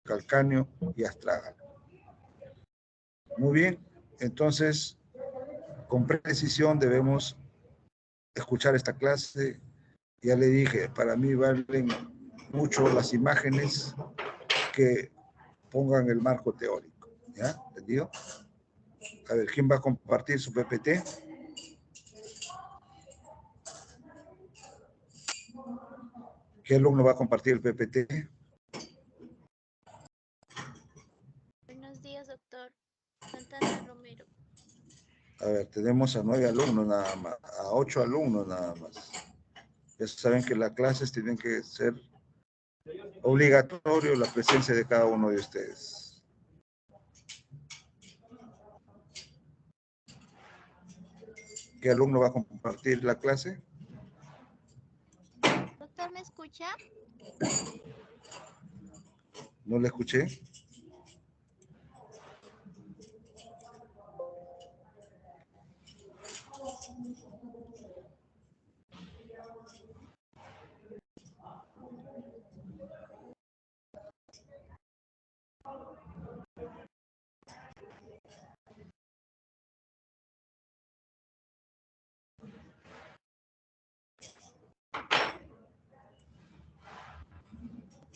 calcáneo y astrágalo. Muy bien, entonces, con precisión debemos escuchar esta clase. Ya le dije, para mí valen mucho las imágenes que pongan el marco teórico. ¿Ya? ¿Entendido? A ver, ¿quién va a compartir su PPT? ¿Qué alumno va a compartir el PPT? Buenos días, doctor. Santana Romero. A ver, tenemos a 9 alumnos nada más, a 8 alumnos nada más. Ya saben que las clases tienen que ser obligatorio la presencia de cada uno de ustedes. ¿Qué alumno va a compartir la clase? Doctor, ¿me escucha? ¿No le escuché?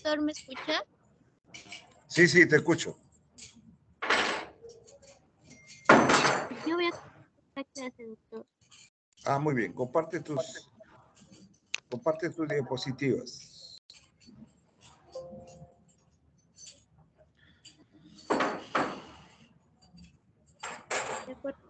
Doctor, ¿me escucha? Sí, sí, te escucho. Yo voy a la clase, doctor. Ah, muy bien. Comparte tus diapositivas. De acuerdo.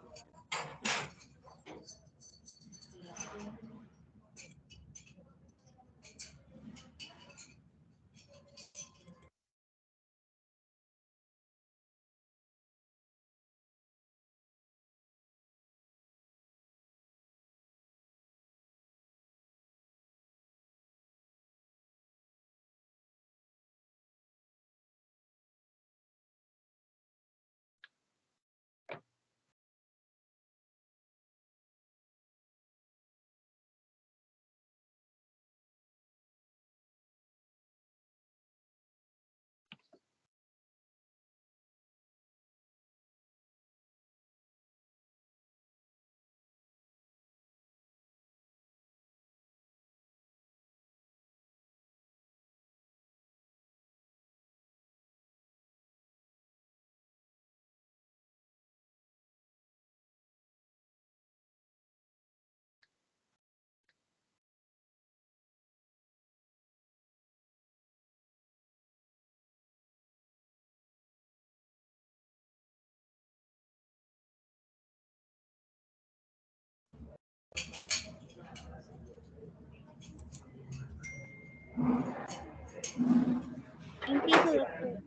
Empiezo, doctor.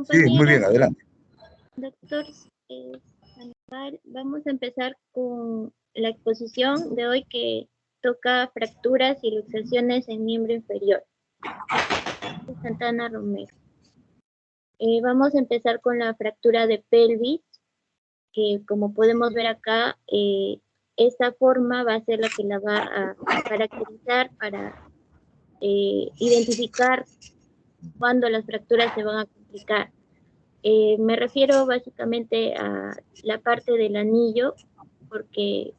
Sí, muy bien, Compañeros, adelante. doctor Sandoval, vamos a empezar con la exposición de hoy que toca fracturas y luxaciones en miembro inferior. Santana Romero. Vamos a empezar con la fractura de pelvis, que como podemos ver acá, esta forma va a ser la que la va a caracterizar para identificar cuándo las fracturas se van a complicar. Me refiero básicamente a la parte del anillo, porque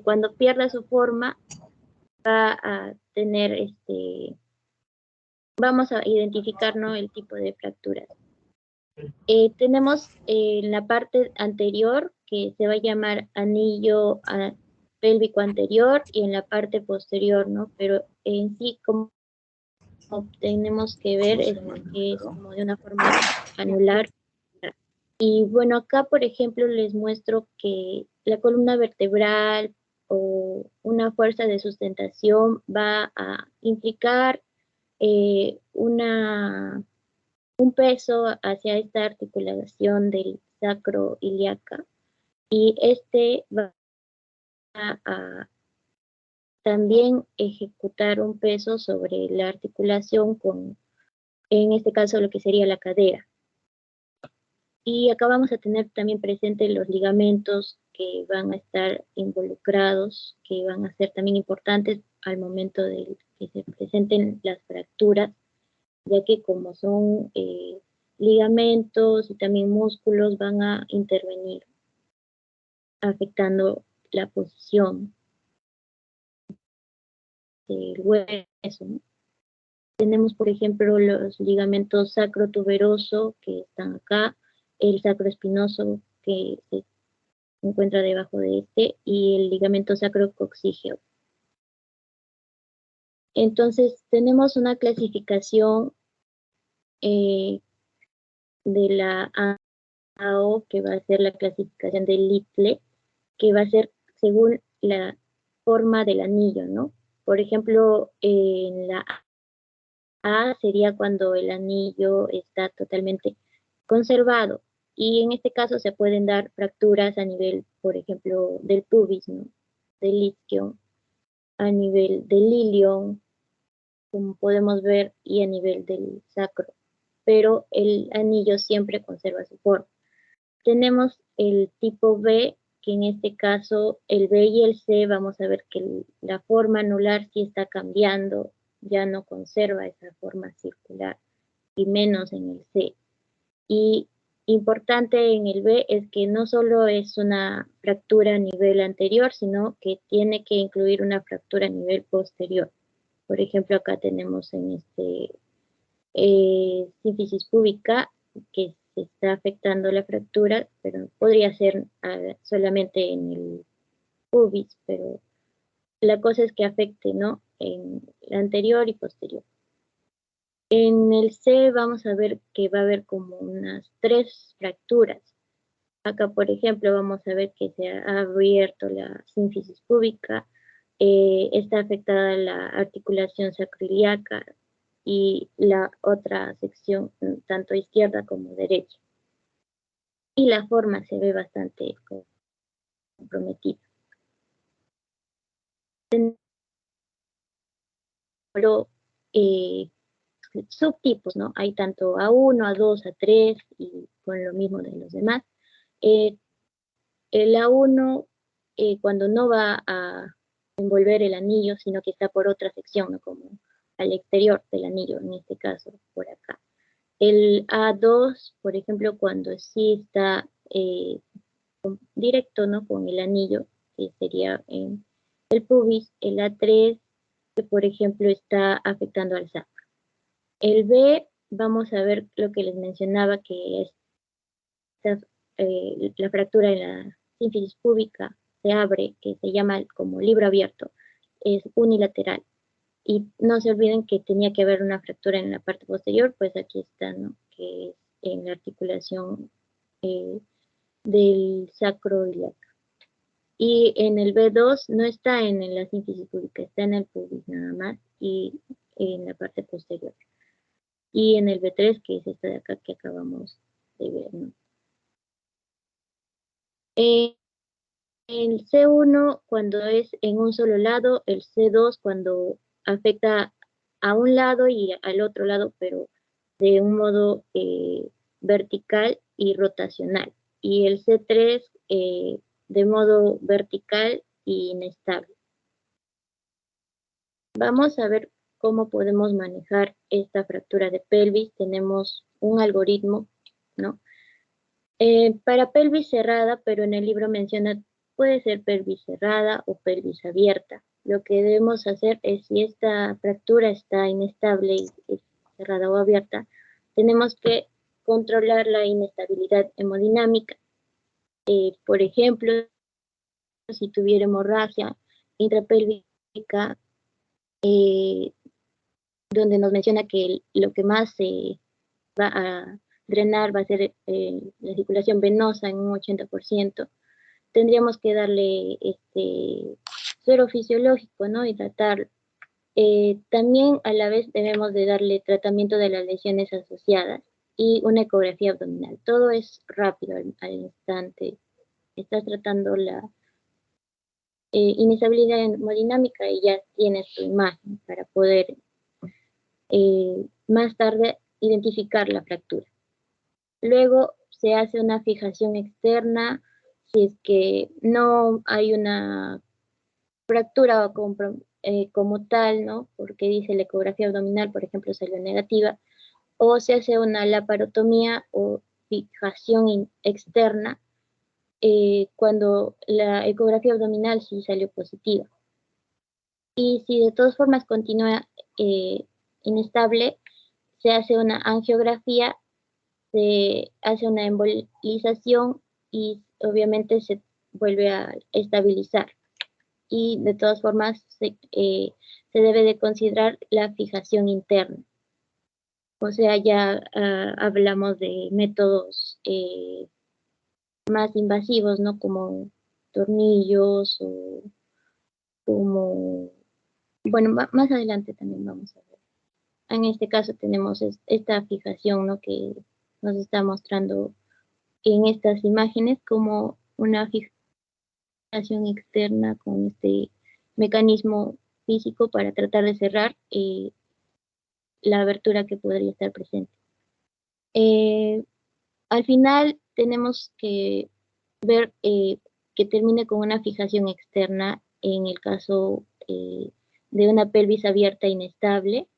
cuando pierda su forma va a tener, vamos a identificar, ¿no?, el tipo de fracturas. Tenemos la parte anterior que se va a llamar anillo pélvico anterior y en la parte posterior, ¿no? Pero en sí, como tenemos que ver, es como de una forma anular. Y bueno, acá, por ejemplo, les muestro que la columna vertebral o una fuerza de sustentación va a implicar un peso hacia esta articulación del sacroiliaca y este va a también ejecutar un peso sobre la articulación con, en este caso, lo que sería la cadera. Y acá vamos a tener también presentes los ligamentos que van a estar involucrados, que van a ser también importantes al momento de que se presenten las fracturas ya que como son ligamentos y también músculos van a intervenir afectando la posición del hueso, ¿no? Tenemos, por ejemplo, los ligamentos sacrotuberoso que están acá, el sacroespinoso que se encuentra debajo de este y el ligamento sacrocoxígeo. Entonces, tenemos una clasificación de la AO, que va a ser la clasificación del Little, que va a ser según la forma del anillo, ¿no? Por ejemplo, en la A sería cuando el anillo está totalmente conservado y en este caso se pueden dar fracturas a nivel, por ejemplo, del pubis, ¿no? Del isquion, a nivel del ilion, como podemos ver, y a nivel del sacro, pero el anillo siempre conserva su forma. Tenemos el tipo B, que en este caso el B y el C vamos a ver que la forma anular sí está cambiando, ya no conserva esa forma circular, y menos en el C. Y importante en el B es que no solo es una fractura a nivel anterior, sino que tiene que incluir una fractura a nivel posterior. Por ejemplo, acá tenemos en este sínfisis púbica que se está afectando la fractura, pero podría ser solamente en el pubis, pero la cosa es que afecte, ¿no? En la anterior y posterior. En el C vamos a ver que va a haber como unas 3 fracturas. Acá, por ejemplo, vamos a ver que se ha abierto la sínfisis púbica, está afectada la articulación sacroiliaca y la otra sección, tanto izquierda como derecha. Y la forma se ve bastante comprometida. Pero subtipos, ¿no? Hay tanto A1, A2, A3 y con lo mismo de los demás. El A1, cuando no va a envolver el anillo, sino que está por otra sección, ¿no? Como al exterior del anillo, en este caso, por acá. El A2, por ejemplo, cuando sí está directo, ¿no? Con el anillo, que sería en el pubis. El A3, que por ejemplo está afectando al sacro. El B, vamos a ver lo que les mencionaba, que es la fractura en la sínfisis púbica se abre, que se llama como libro abierto, es unilateral. Y no se olviden que tenía que haber una fractura en la parte posterior, pues aquí está, ¿no? Que es en la articulación del sacroiliaco. Y en el B2 no está en la sínfisis púbica, está en el pubis nada más y en la parte posterior. Y en el B3, que es esta de acá que acabamos de ver, ¿no? El C1 cuando es en un solo lado, el C2 cuando afecta a un lado y al otro lado, pero de un modo vertical y rotacional. Y el C3 de modo vertical y inestable. Vamos a ver cómo podemos manejar esta fractura de pelvis. Tenemos un algoritmo, ¿no? Para pelvis cerrada, pero en el libro menciona, puede ser pelvis cerrada o pelvis abierta. Lo que debemos hacer es, si esta fractura está inestable y es cerrada o abierta, tenemos que controlar la inestabilidad hemodinámica. Por ejemplo, si tuviera hemorragia intrapélvica, donde nos menciona que lo que más se va a drenar va a ser la circulación venosa en un 80%, tendríamos que darle suero fisiológico, ¿no? Y tratarlo. También a la vez debemos de darle tratamiento de las lesiones asociadas y una ecografía abdominal. Todo es rápido al instante. Estás tratando la inestabilidad hemodinámica y ya tienes tu imagen para poder más tarde identificar la fractura. Luego se hace una fijación externa si es que no hay una fractura como tal, ¿no? Porque dice la ecografía abdominal, por ejemplo, salió negativa. o se hace una laparotomía o fijación externa cuando la ecografía abdominal sí salió positiva. Y si de todas formas continúa inestable, se hace una angiografía, se hace una embolización y obviamente se vuelve a estabilizar. Y de todas formas se debe de considerar la fijación interna. O sea, ya hablamos de métodos más invasivos, ¿no? Como tornillos o como, bueno, más adelante también vamos a ver. En este caso tenemos esta fijación, ¿no? Que nos está mostrando en estas imágenes como una fijación externa con este mecanismo físico para tratar de cerrar la abertura que podría estar presente. Al final tenemos que ver que termine con una fijación externa en el caso de una pelvis abierta inestable.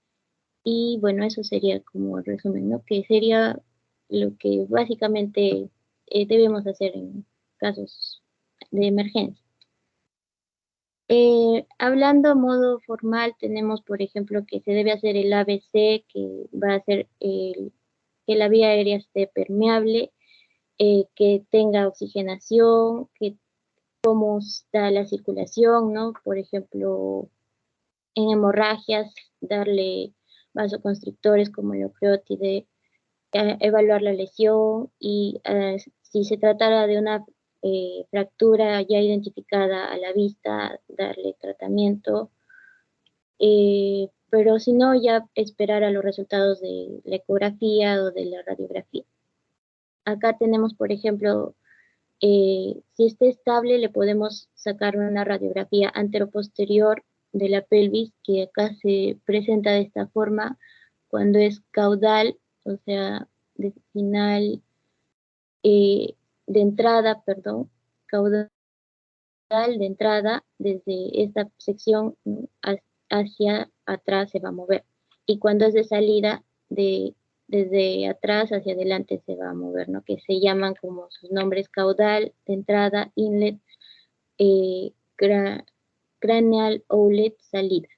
Y bueno, eso sería como el resumen, ¿no? Que sería lo que básicamente debemos hacer en casos de emergencia. Hablando a modo formal, tenemos, por ejemplo, que se debe hacer el ABC, que va a ser que la vía aérea esté permeable, que tenga oxigenación, que cómo está la circulación, ¿no? Por ejemplo, en hemorragias, darle vasoconstrictores como el ocreotide, evaluar la lesión y si se tratara de una fractura ya identificada a la vista, darle tratamiento, pero si no, ya esperar a los resultados de la ecografía o de la radiografía. Acá tenemos, por ejemplo, si está estable, le podemos sacar una radiografía anteroposterior de la pelvis, que acá se presenta de esta forma cuando es caudal, o sea, de final, de entrada, perdón, caudal de entrada, desde esta sección hacia atrás se va a mover. Y cuando es de salida, desde atrás hacia adelante se va a mover, ¿no? Que se llaman como sus nombres caudal, de entrada, inlet, craneal, outlet, salida.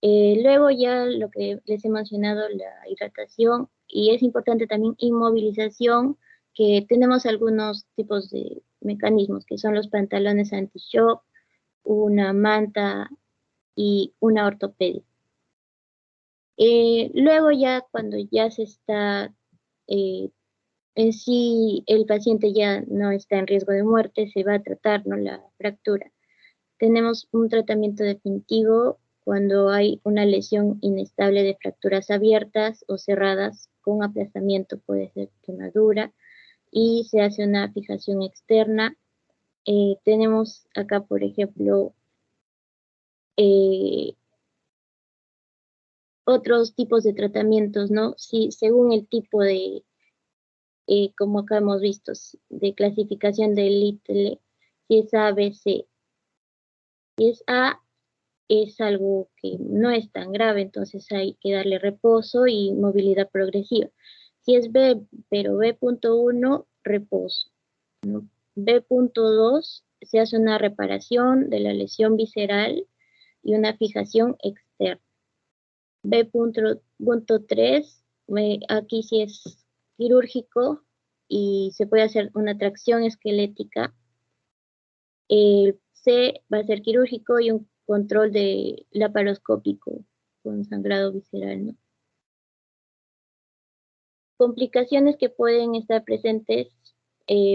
Luego ya lo que les he mencionado, la hidratación, y es importante también inmovilización, que tenemos algunos tipos de mecanismos, que son los pantalones anti-shock, una manta y una ortopedia. Luego ya cuando ya se está, en sí el paciente ya no está en riesgo de muerte, se va a tratar, ¿no?, la fractura. Tenemos un tratamiento definitivo cuando hay una lesión inestable de fracturas abiertas o cerradas con aplastamiento, puede ser quemadura, y se hace una fijación externa. Tenemos acá, por ejemplo, otros tipos de tratamientos, ¿no? Sí, según el tipo de, como acá hemos visto, de clasificación del Little, si es A, B, C. Si es A, es algo que no es tan grave, entonces hay que darle reposo y movilidad progresiva. Si es B, pero B.1, reposo, ¿no? B.2, se hace una reparación de la lesión visceral y una fijación externa. B.3, aquí sí es quirúrgico y se puede hacer una tracción esquelética. El C va a ser quirúrgico y un control de laparoscópico con sangrado visceral, ¿no? Complicaciones que pueden estar presentes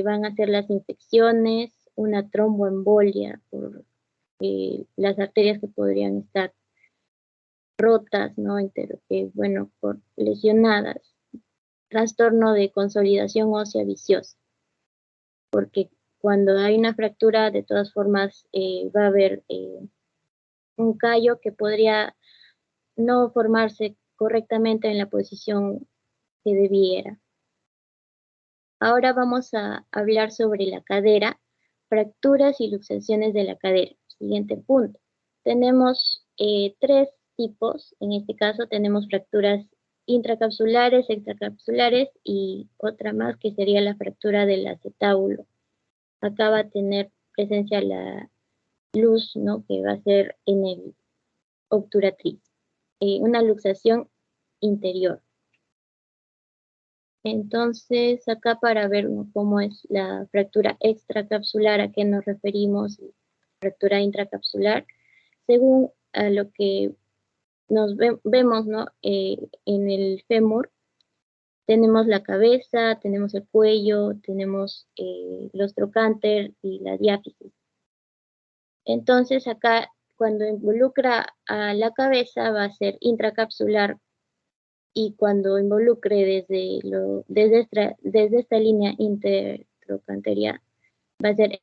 van a ser las infecciones, una tromboembolia por las arterias que podrían estar rotas, ¿no? Bueno, por lesionadas. Trastorno de consolidación ósea viciosa, porque cuando hay una fractura, de todas formas, va a haber un callo que podría no formarse correctamente en la posición que debiera. Ahora vamos a hablar sobre la cadera, fracturas y luxaciones de la cadera. Siguiente punto. Tenemos tres tipos. En este caso tenemos fracturas intracapsulares, extracapsulares y otra más que sería la fractura del acetábulo. Acá va a tener presencia la luz, ¿no? Que va a ser en el obturatriz, una luxación interior. Entonces, acá para ver, ¿no?, cómo es la fractura extracapsular, a qué nos referimos, fractura intracapsular, según a lo que nos vemos, ¿no? En el fémur, tenemos la cabeza, tenemos el cuello, tenemos los trocánter y la diáfisis. Entonces, acá, cuando involucra a la cabeza, va a ser intracapsular, y cuando involucre desde esta línea intertrochanteria va a ser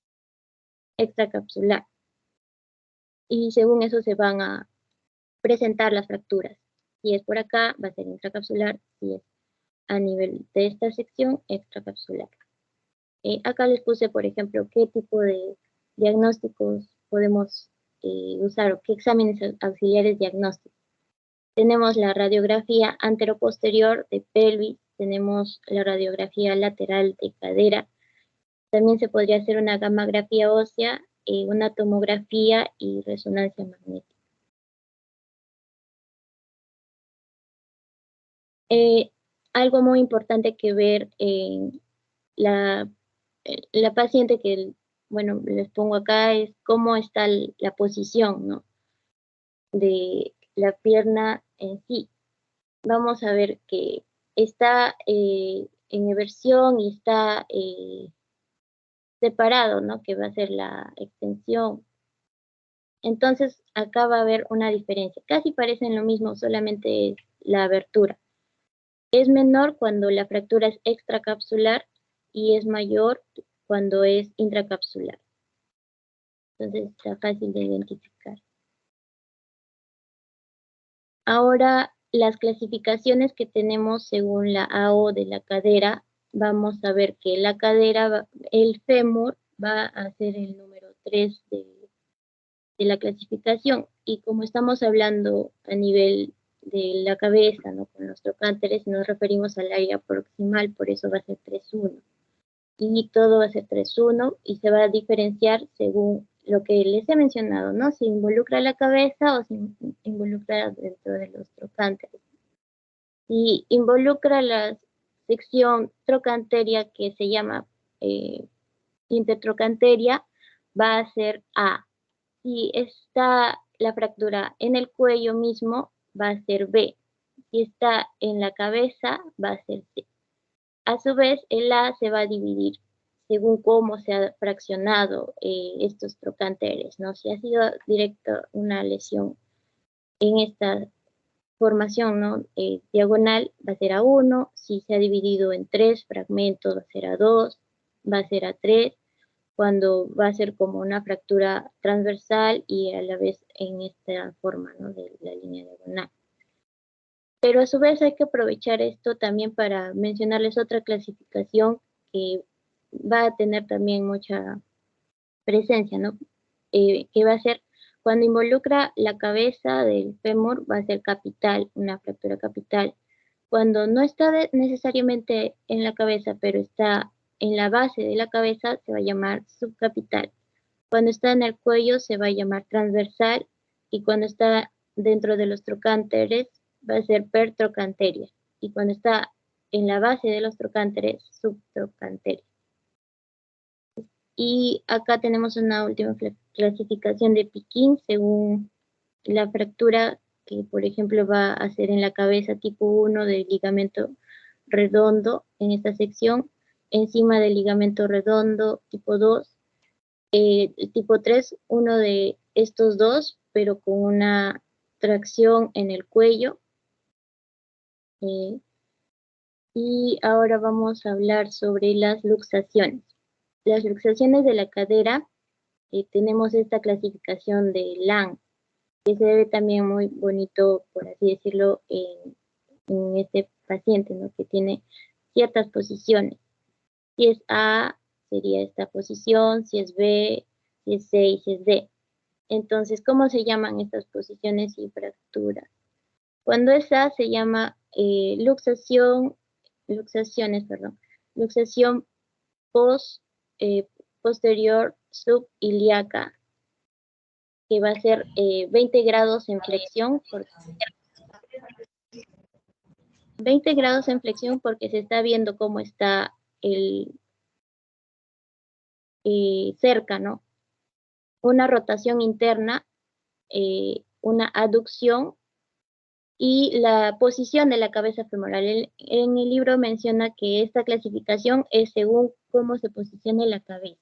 extracapsular. Y según eso se van a presentar las fracturas. Si es por acá, va a ser intracapsular. Si es a nivel de esta sección, extracapsular. Acá les puse, por ejemplo, qué tipo de diagnósticos podemos usar o qué exámenes auxiliares diagnósticos. Tenemos la radiografía anteroposterior de pelvis, tenemos la radiografía lateral de cadera, también se podría hacer una gammagrafía ósea, una tomografía y resonancia magnética. Algo muy importante que ver en la paciente que, bueno, les pongo acá es cómo está la posición, ¿no?, de la pierna en sí. Vamos a ver que está en eversión y está separado, ¿no?, que va a ser la extensión. Entonces, acá va a haber una diferencia. Casi parecen lo mismo, solamente es la abertura. Es menor cuando la fractura es extracapsular y es mayor cuando es intracapsular. Entonces, está fácil de identificar. Ahora, las clasificaciones que tenemos según la AO de la cadera, vamos a ver que la cadera, el fémur, va a ser el número 3 de la clasificación. Y como estamos hablando a nivel de la cabeza, ¿no?, con los trocánteres, nos referimos al área proximal, por eso va a ser 3-1. Y todo va a ser 3-1 y se va a diferenciar según lo que les he mencionado, ¿no?, si involucra la cabeza o si involucra dentro de los trocánteres. Si involucra la sección trochanteria, que se llama intertrochanteria, va a ser A. Si está la fractura en el cuello mismo, va a ser B. Si está en la cabeza, va a ser C. A su vez, el A se va a dividir según cómo se ha fraccionado estos trochanteres, ¿no? Si ha sido directo una lesión en esta formación, ¿no?, diagonal, va a ser A1. Si se ha dividido en 3 fragmentos, va a ser A2, va a ser A3, cuando va a ser como una fractura transversal y a la vez en esta forma, ¿no?, de la línea diagonal. Pero a su vez hay que aprovechar esto también para mencionarles otra clasificación que va a tener también mucha presencia, ¿no?, que va a ser cuando involucra la cabeza del fémur, va a ser capital, una fractura capital. Cuando no está necesariamente en la cabeza, pero está en la base de la cabeza, se va a llamar subcapital. Cuando está en el cuello, se va a llamar transversal, y cuando está dentro de los trocánteres, va a ser pertrochanteria, y cuando está en la base de los trocánteres, subtrochanteria. Y acá tenemos una última clasificación de Piquín según la fractura que, por ejemplo, va a ser en la cabeza tipo 1 del ligamento redondo en esta sección, encima del ligamento redondo tipo 2, tipo 3, uno de estos dos, pero con una tracción en el cuello. Y ahora vamos a hablar sobre las luxaciones. Las luxaciones de la cadera, tenemos esta clasificación de Lang, que se ve también muy bonito, por así decirlo, en este paciente, ¿no?, que tiene ciertas posiciones. Si es A, sería esta posición; si es B, si es C y si es D. Entonces, ¿cómo se llaman estas posiciones y fracturas? Cuando es A, se llama luxación posterior subilíaca, que va a ser 20 grados en flexión, 20 grados en flexión porque se está viendo cómo está el cerca, ¿no? Una rotación interna, una aducción y la posición de la cabeza femoral. En el libro menciona que esta clasificación es según cómo se posicione la cabeza.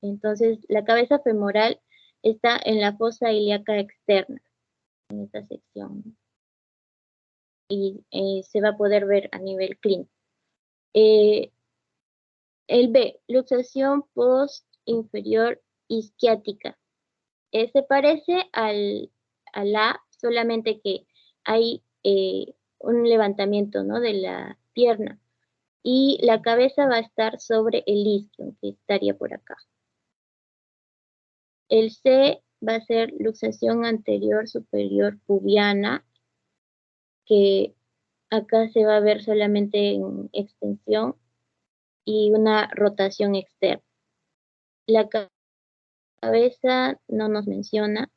Entonces, la cabeza femoral está en la fosa ilíaca externa, en esta sección. Y se va a poder ver a nivel clínico. El B, luxación post-inferior isquiática. Se parece al A, solamente que hay un levantamiento, ¿no?, de la pierna. Y la cabeza va a estar sobre el isquio, que estaría por acá. El C va a ser luxación anterior superior pubiana, que acá se va a ver solamente en extensión y una rotación externa. La cabeza no nos menciona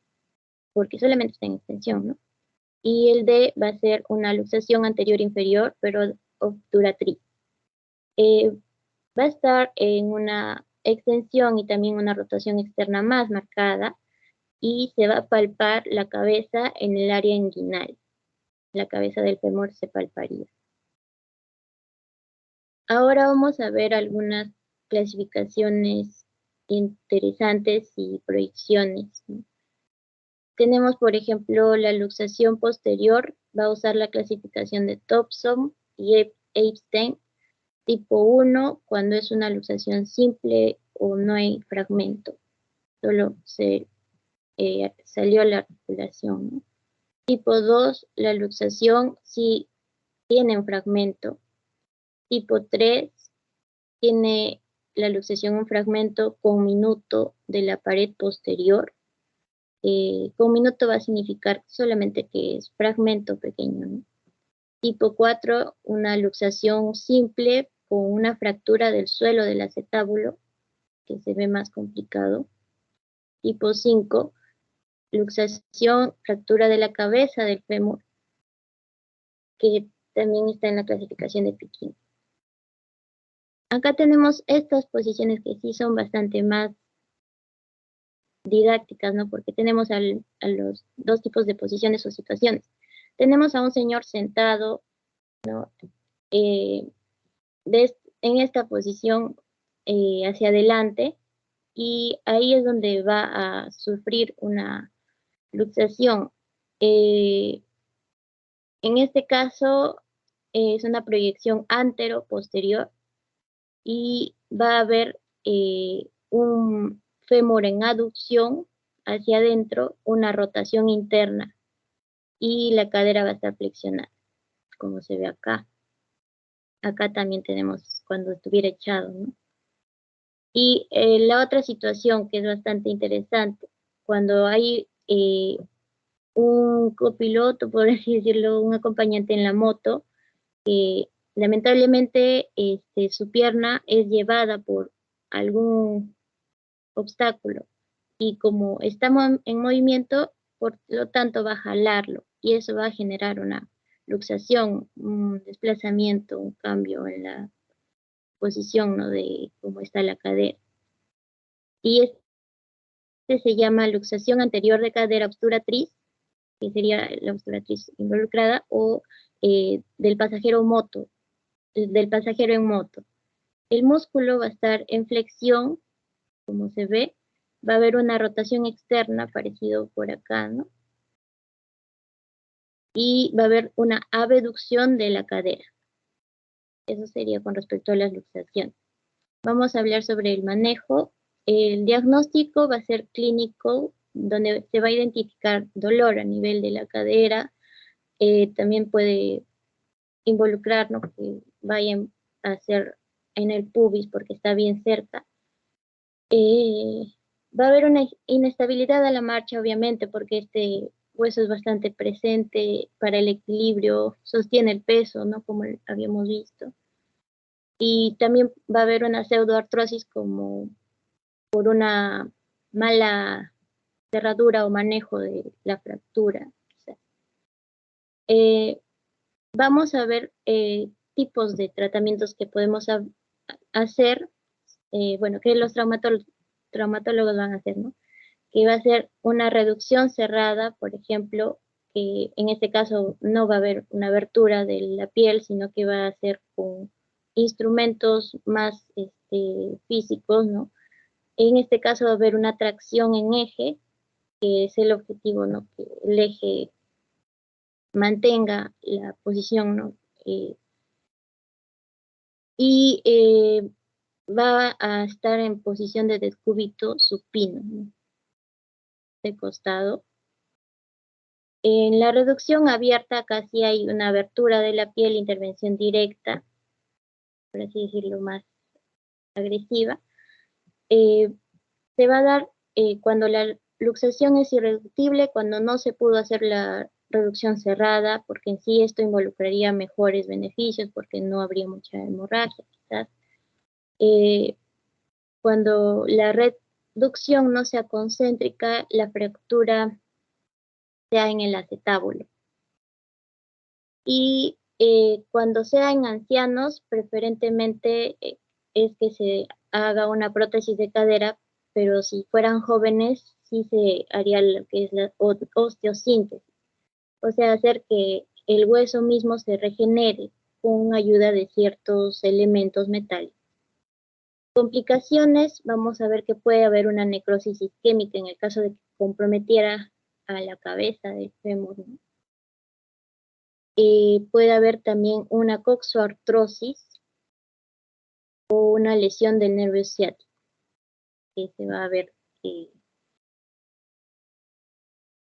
porque solamente está en extensión, ¿no? Y el D va a ser una luxación anterior inferior, pero obturatriz. Va a estar en una extensión y también una rotación externa más marcada y se va a palpar la cabeza en el área inguinal. La cabeza del fémur se palparía. Ahora vamos a ver algunas clasificaciones interesantes y proyecciones, ¿no? Tenemos, por ejemplo, la luxación posterior, va a usar la clasificación de Thompson y Epstein, tipo 1, cuando es una luxación simple o no hay fragmento, solo se salió la articulación, ¿no? Tipo 2, la luxación sí tiene un fragmento. Tipo 3, tiene la luxación un fragmento con minuto de la pared posterior. Con minuto va a significar solamente que es fragmento pequeño, ¿no? Tipo 4, una luxación simple con una fractura del suelo del acetábulo, que se ve más complicado. Tipo 5, luxación, fractura de la cabeza del fémur, que también está en la clasificación de Pekin. Acá tenemos estas posiciones que sí son bastante más didácticas, ¿no? Porque tenemos a los dos tipos de posiciones o situaciones. Tenemos a un señor sentado, ¿no? En esta posición hacia adelante, y ahí es donde va a sufrir una luxación. En este caso es una proyección antero-posterior y va a haber un fémur en aducción hacia adentro, una rotación interna y la cadera va a estar flexionada, como se ve acá. Acá también tenemos cuando estuviera echado, ¿no? Y la otra situación que es bastante interesante, cuando hay un copiloto, por así decirlo, un acompañante en la moto, lamentablemente su pierna es llevada por algún obstáculo y como estamos en movimiento, por lo tanto va a jalarlo y eso va a generar una luxación, un desplazamiento, un cambio en la posición, ¿no?, de cómo está la cadera. Y este se llama luxación anterior de cadera obturatriz, que sería la obturatriz involucrada, o del pasajero en moto. El músculo va a estar en flexión, como se ve, va a haber una rotación externa, parecido por acá, ¿no? Y va a haber una abducción de la cadera. Eso sería con respecto a las luxaciones. Vamos a hablar sobre el manejo. El diagnóstico va a ser clínico, donde se va a identificar dolor a nivel de la cadera. También puede involucrar, ¿no?, que vayan a hacer en el pubis porque está bien cerca. Va a haber una inestabilidad a la marcha, obviamente, porque este hueso es bastante presente para el equilibrio, sostiene el peso, ¿no? Como habíamos visto. Y también va a haber una pseudoartrosis como por una mala cerradura o manejo de la fractura. O sea, vamos a ver tipos de tratamientos que podemos hacer, bueno, que los traumatólogos van a hacer, ¿no? Que va a ser una reducción cerrada, por ejemplo, que en este caso no va a haber una abertura de la piel, sino que va a ser con instrumentos más físicos, ¿no? En este caso va a haber una tracción en eje, que es el objetivo, ¿no? Que el eje mantenga la posición, ¿no? Y va a estar en posición de decúbito supino, ¿no? De costado. En la reducción abierta casi hay una abertura de la piel, intervención directa, por así decirlo, más agresiva. Se va a dar cuando la luxación es irreductible, cuando no se pudo hacer la reducción cerrada, porque en sí esto involucraría mejores beneficios, porque no habría mucha hemorragia, quizás. Cuando la reducción no sea concéntrica, la fractura sea en el acetábulo. Y cuando sea en ancianos, preferentemente es que se haga una prótesis de cadera, pero si fueran jóvenes, sí se haría lo que es la osteosíntesis, o sea, hacer que el hueso mismo se regenere con ayuda de ciertos elementos metálicos. Complicaciones, vamos a ver que puede haber una necrosis isquémica en el caso de que comprometiera a la cabeza del fémur, ¿no? Puede haber también una coxoartrosis o una lesión del nervio ciático, que se va a ver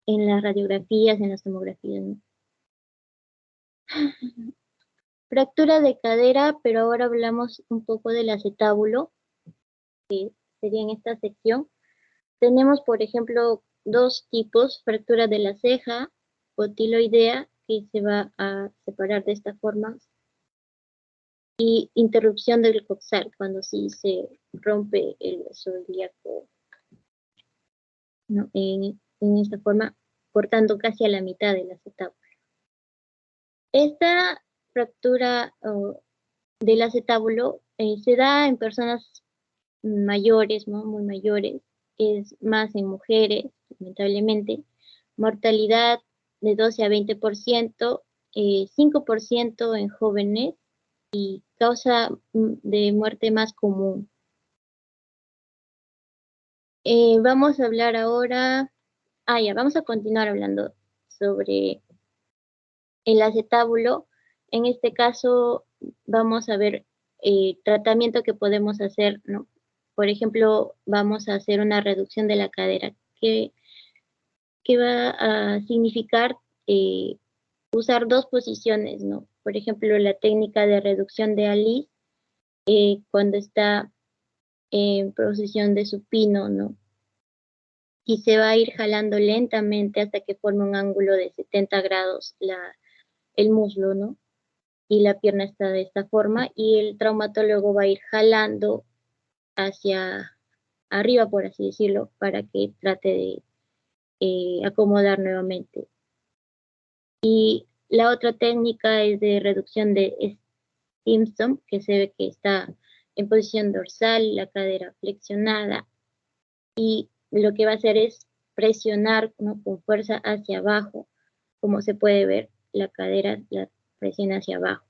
en las radiografías, en las tomografías, ¿no? Fractura de cadera, pero ahora hablamos un poco del acetábulo, que sería en esta sección. Tenemos, por ejemplo, dos tipos: fractura de la ceja, cotiloidea, que se va a separar de esta forma, y interrupción del coxal, cuando sí se rompe el hueso ilíaco, ¿no? En esta forma, cortando casi a la mitad del acetábulo. Esta fractura del acetábulo se da en personas mayores, ¿no? Muy mayores, es más en mujeres, lamentablemente. Mortalidad de 12 a 20%, 5% en jóvenes, y causa de muerte más común. Vamos a hablar ahora, vamos a continuar hablando sobre el acetábulo. En este caso vamos a ver tratamiento que podemos hacer, ¿no? Por ejemplo, vamos a hacer una reducción de la cadera, que va a significar usar dos posiciones, ¿no? Por ejemplo, la técnica de reducción de Alice, cuando está en posición de supino, ¿no? Y se va a ir jalando lentamente hasta que forme un ángulo de 70 grados el muslo, ¿no? Y la pierna está de esta forma, y el traumatólogo va a ir jalando hacia arriba, por así decirlo, para que trate de acomodar nuevamente. Y la otra técnica es de reducción de Stimson, que se ve que está en posición dorsal, la cadera flexionada, y lo que va a hacer es presionar, ¿no? Con fuerza hacia abajo, como se puede ver, la cadera la presiona hacia abajo.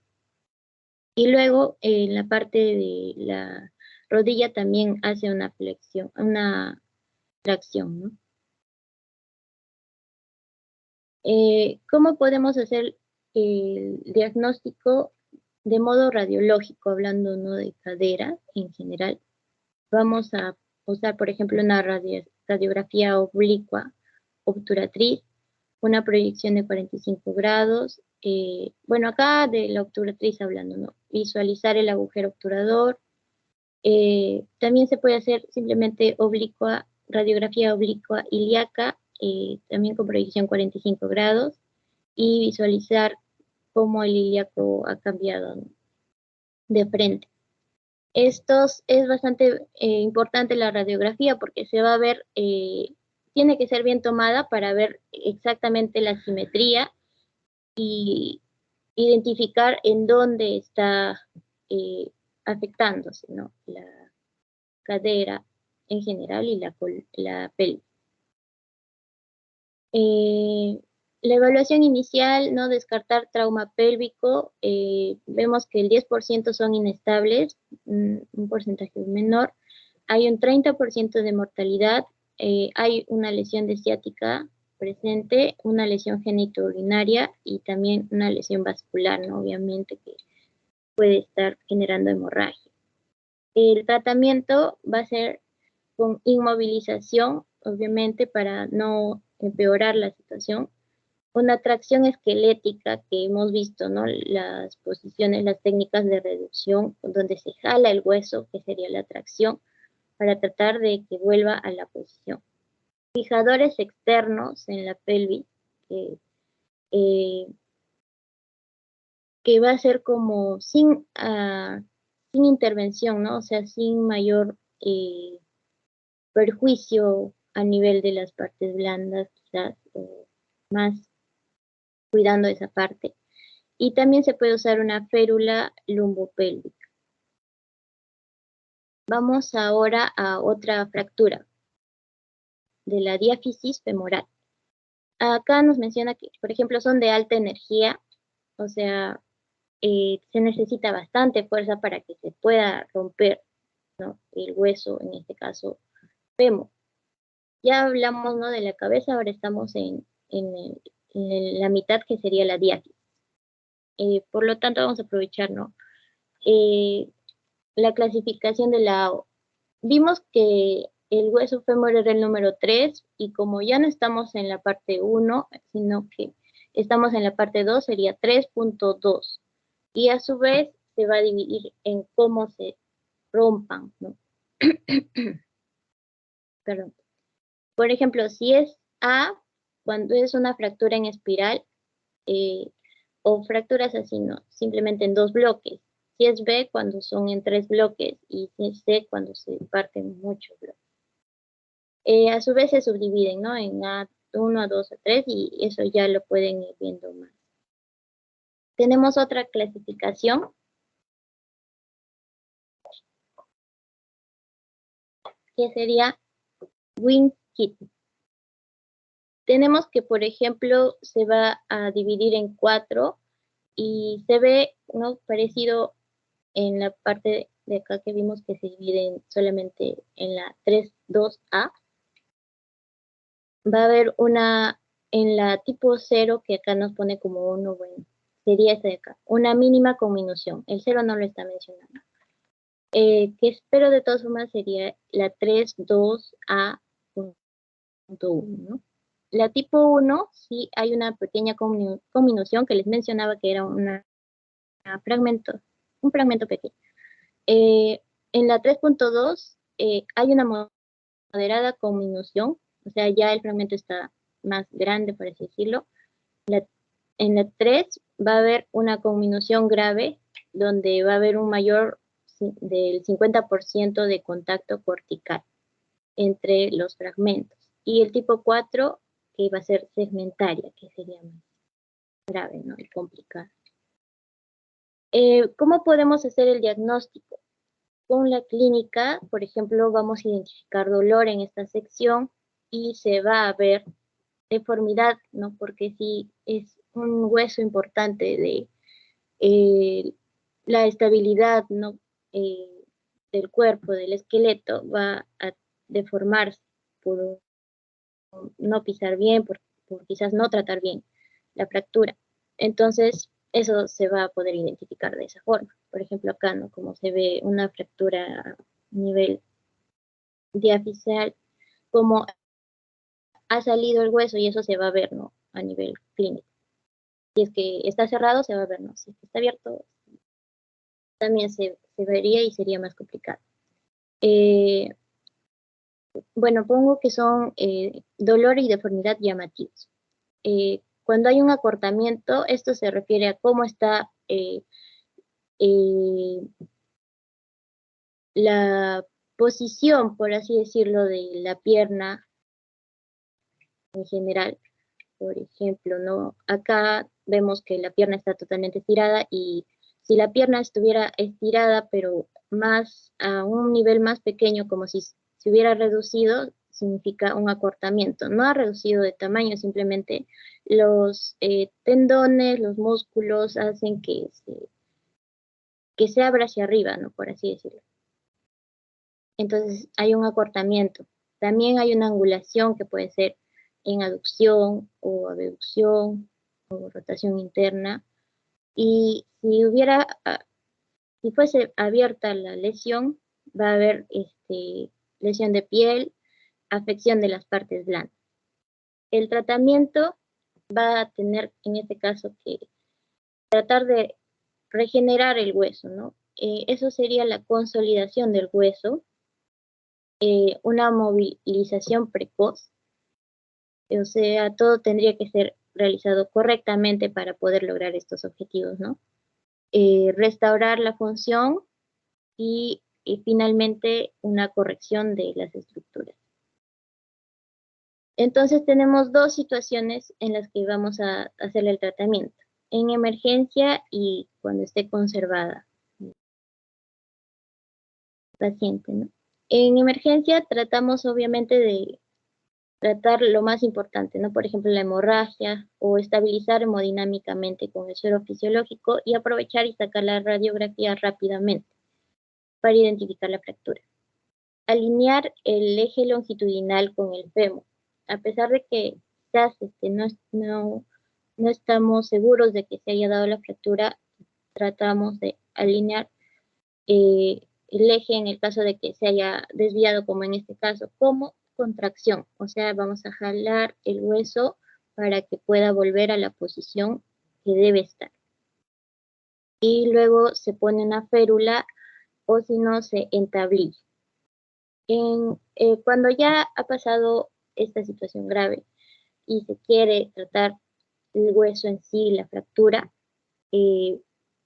Y luego en la parte de la rodilla también hace una flexión, una tracción, ¿no? ¿Cómo podemos hacer el diagnóstico de modo radiológico, hablando, ¿no? De cadera en general? Vamos a usar, por ejemplo, una radiografía oblicua obturatriz, una proyección de 45 grados. Bueno, acá de la obturatriz hablando, ¿no? Visualizar el agujero obturador. También se puede hacer simplemente radiografía oblicua ilíaca también con proyección 45 grados, y visualizar cómo el ilíaco ha cambiado, ¿no?, de frente. Estos es bastante importante la radiografía porque se va a ver, tiene que ser bien tomada para ver exactamente la simetría y identificar en dónde está afectándose, ¿no?, la cadera en general y la pelvis. La evaluación inicial, no descartar trauma pélvico, vemos que el 10% son inestables, un porcentaje menor, hay un 30% de mortalidad, hay una lesión de ciática presente, una lesión genitourinaria y también una lesión vascular, ¿no?, obviamente que puede estar generando hemorragia. El tratamiento va a ser con inmovilización, obviamente para no empeorar la situación, una tracción esquelética que hemos visto, ¿no?, las posiciones, las técnicas de reducción, donde se jala el hueso, que sería la tracción, para tratar de que vuelva a la posición. Fijadores externos en la pelvis, que va a ser como sin intervención, ¿no?, o sea, sin mayor perjuicio a nivel de las partes blandas, quizás, más cuidando esa parte. Y también se puede usar una férula lumbopélvica. Vamos ahora a otra fractura de la diáfisis femoral. Acá nos menciona que, por ejemplo, son de alta energía, o sea, se necesita bastante fuerza para que se pueda romper, ¿no?, el hueso, en este caso, fémur. Ya hablamos, ¿no?, de la cabeza, ahora estamos en la mitad, que sería la diáfisis. Por lo tanto, vamos a aprovechar, ¿no?, la clasificación de la AO. Vimos que el hueso fémur era el número 3 y como ya no estamos en la parte 1, sino que estamos en la parte 2, sería 3.2. Y a su vez se va a dividir en cómo se rompan, ¿no? Perdón. Por ejemplo, si es A, cuando es una fractura en espiral, o fracturas así, ¿no?, simplemente en 2 bloques. Si es B, cuando son en 3 bloques, y si es C, cuando se parten muchos bloques. A su vez se subdividen, ¿no?, en A1, A2, A3, y eso ya lo pueden ir viendo más. Tenemos otra clasificación, que sería Wing-Kit. Tenemos que, por ejemplo, se va a dividir en 4 y se ve, ¿no?, parecido en la parte de acá que vimos que se dividen solamente en la 3.2A. Va a haber una en la tipo 0, que acá nos pone como 1, bueno, sería esta de acá, una mínima conminución. El 0 no lo está mencionando. Que espero de todas formas sería la 3.2A.1, ¿no? La tipo 1, sí hay una pequeña conminución que les mencionaba que era un fragmento pequeño. En la 3.2 hay una moderada conminución, o sea, ya el fragmento está más grande, por así decirlo. En la 3 va a haber una conminución grave, donde va a haber un mayor del 50% de contacto cortical entre los fragmentos. Y el tipo 4, que va a ser segmentaria, que sería más grave, ¿no?, y complicada. ¿Cómo podemos hacer el diagnóstico? Con la clínica, por ejemplo, vamos a identificar dolor en esta sección y se va a ver deformidad, ¿no?, porque si es un hueso importante de la estabilidad, ¿no?, del cuerpo, del esqueleto, va a deformarse por no pisar bien, por quizás no tratar bien la fractura. Entonces, eso se va a poder identificar de esa forma. Por ejemplo, acá, ¿no?, como se ve una fractura a nivel diaficial, como ha salido el hueso, y eso se va a ver, ¿no?, a nivel clínico. Si es que está cerrado, se va a ver, ¿no? Si es que está abierto, también se vería y sería más complicado. bueno, pongo que son dolor y deformidad llamativos. Cuando hay un acortamiento, esto se refiere a cómo está la posición, por así decirlo, de la pierna en general. Por ejemplo, ¿no? Acá vemos que la pierna está totalmente estirada y si la pierna estuviera estirada, pero más a un nivel más pequeño, como si se hubiera reducido, significa un acortamiento. No ha reducido de tamaño, simplemente los tendones, los músculos hacen que se abra hacia arriba, ¿no? Por así decirlo. Entonces hay un acortamiento. También hay una angulación que puede ser en aducción o abducción o rotación interna. Y si fuese abierta la lesión, va a haber lesión de piel, afección de las partes blandas. El tratamiento va a tener en este caso que tratar de regenerar el hueso, ¿no? Eso sería la consolidación del hueso, una movilización precoz, o sea, todo tendría que ser realizado correctamente para poder lograr estos objetivos, ¿no? Restaurar la función y finalmente una corrección de las estructuras. Entonces tenemos dos situaciones en las que vamos a hacerle el tratamiento, en emergencia y cuando esté conservada el paciente, ¿no? En emergencia tratamos obviamente de tratar lo más importante, ¿no? Por ejemplo, la hemorragia o estabilizar hemodinámicamente con el suero fisiológico y aprovechar y sacar la radiografía rápidamente para identificar la fractura. Alinear el eje longitudinal con el fémur. A pesar de que quizás no estamos seguros de que se haya dado la fractura, tratamos de alinear el eje en el caso de que se haya desviado, como en este caso, como contracción. O sea, vamos a jalar el hueso para que pueda volver a la posición que debe estar. Y luego se pone una férula o si no se entablilla. Cuando ya ha pasado esta situación grave y se quiere tratar el hueso en sí, la fractura,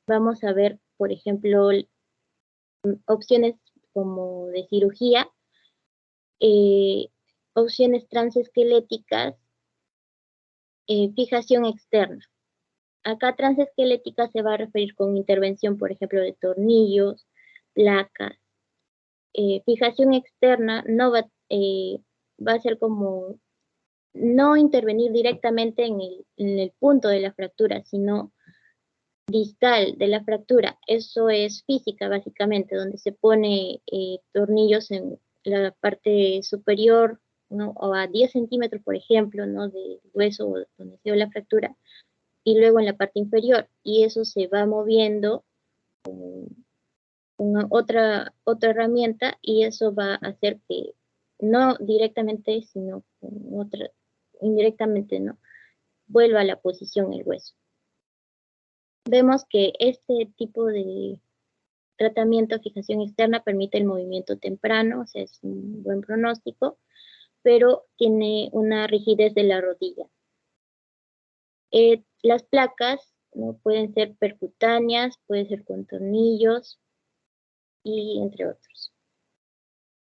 vamos a ver, por ejemplo, opciones como de cirugía, opciones transesqueléticas, fijación externa. Acá transesquelética se va a referir con intervención, por ejemplo, de tornillos, placas. Fijación externa no va a ser como no intervenir directamente en el punto de la fractura, sino distal de la fractura. Eso es física, básicamente, donde se pone tornillos en la parte superior, ¿no? O a 10 centímetros, por ejemplo, ¿no? Del hueso donde se dio la fractura, y luego en la parte inferior, y eso se va moviendo con otra herramienta, y eso va a hacer que no directamente, sino con otra, indirectamente, ¿no? Vuelva a la posición el hueso. Vemos que este tipo de tratamiento, fijación externa, permite el movimiento temprano, o sea, es un buen pronóstico, pero tiene una rigidez de la rodilla. Las placas, ¿no? Pueden ser percutáneas, pueden ser con tornillos, y entre otros.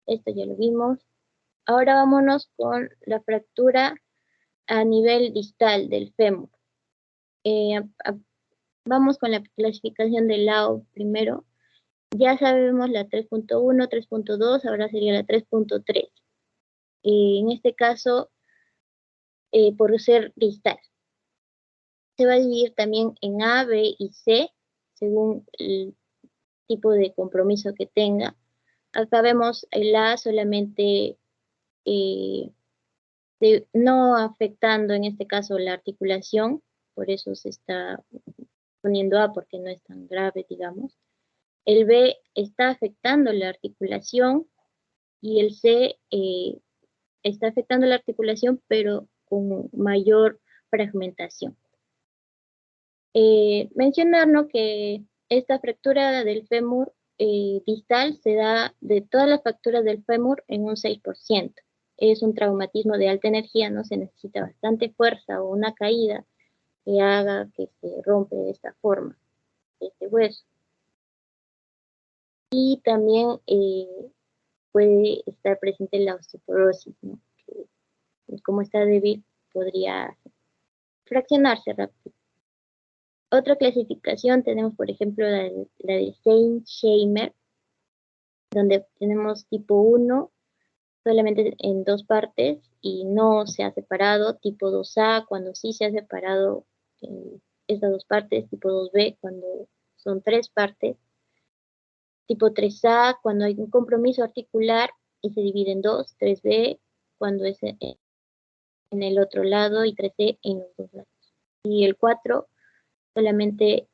Esto ya lo vimos. Ahora vámonos con la fractura a nivel distal del fémur. Vamos con la clasificación del Lau primero. Ya sabemos la 3.1, 3.2, ahora sería la 3.3. En este caso, por ser distal. Se va a dividir también en A, B y C, según el tipo de compromiso que tenga. Acá vemos el A solamente no afectando en este caso la articulación, por eso se está poniendo A porque no es tan grave, digamos. El B está afectando la articulación y el C está afectando la articulación pero con mayor fragmentación. Mencionar, ¿no?, que esta fractura del fémur distal se da de todas las fracturas del fémur en un 6%. Es un traumatismo de alta energía, ¿no? Se necesita bastante fuerza o una caída que haga que se rompe de esta forma este hueso. Y también puede estar presente la osteoporosis, ¿no? Que como está débil podría fraccionarse rápido. Otra clasificación tenemos, por ejemplo, la de Sein-Scheimer, donde tenemos tipo 1 solamente en dos partes y no se ha separado, tipo 2A cuando sí se ha separado estas dos partes, tipo 2B cuando son tres partes, tipo 3A cuando hay un compromiso articular y se divide en dos, 3B cuando es en el otro lado y 3C en los dos lados. Y el 4 solamente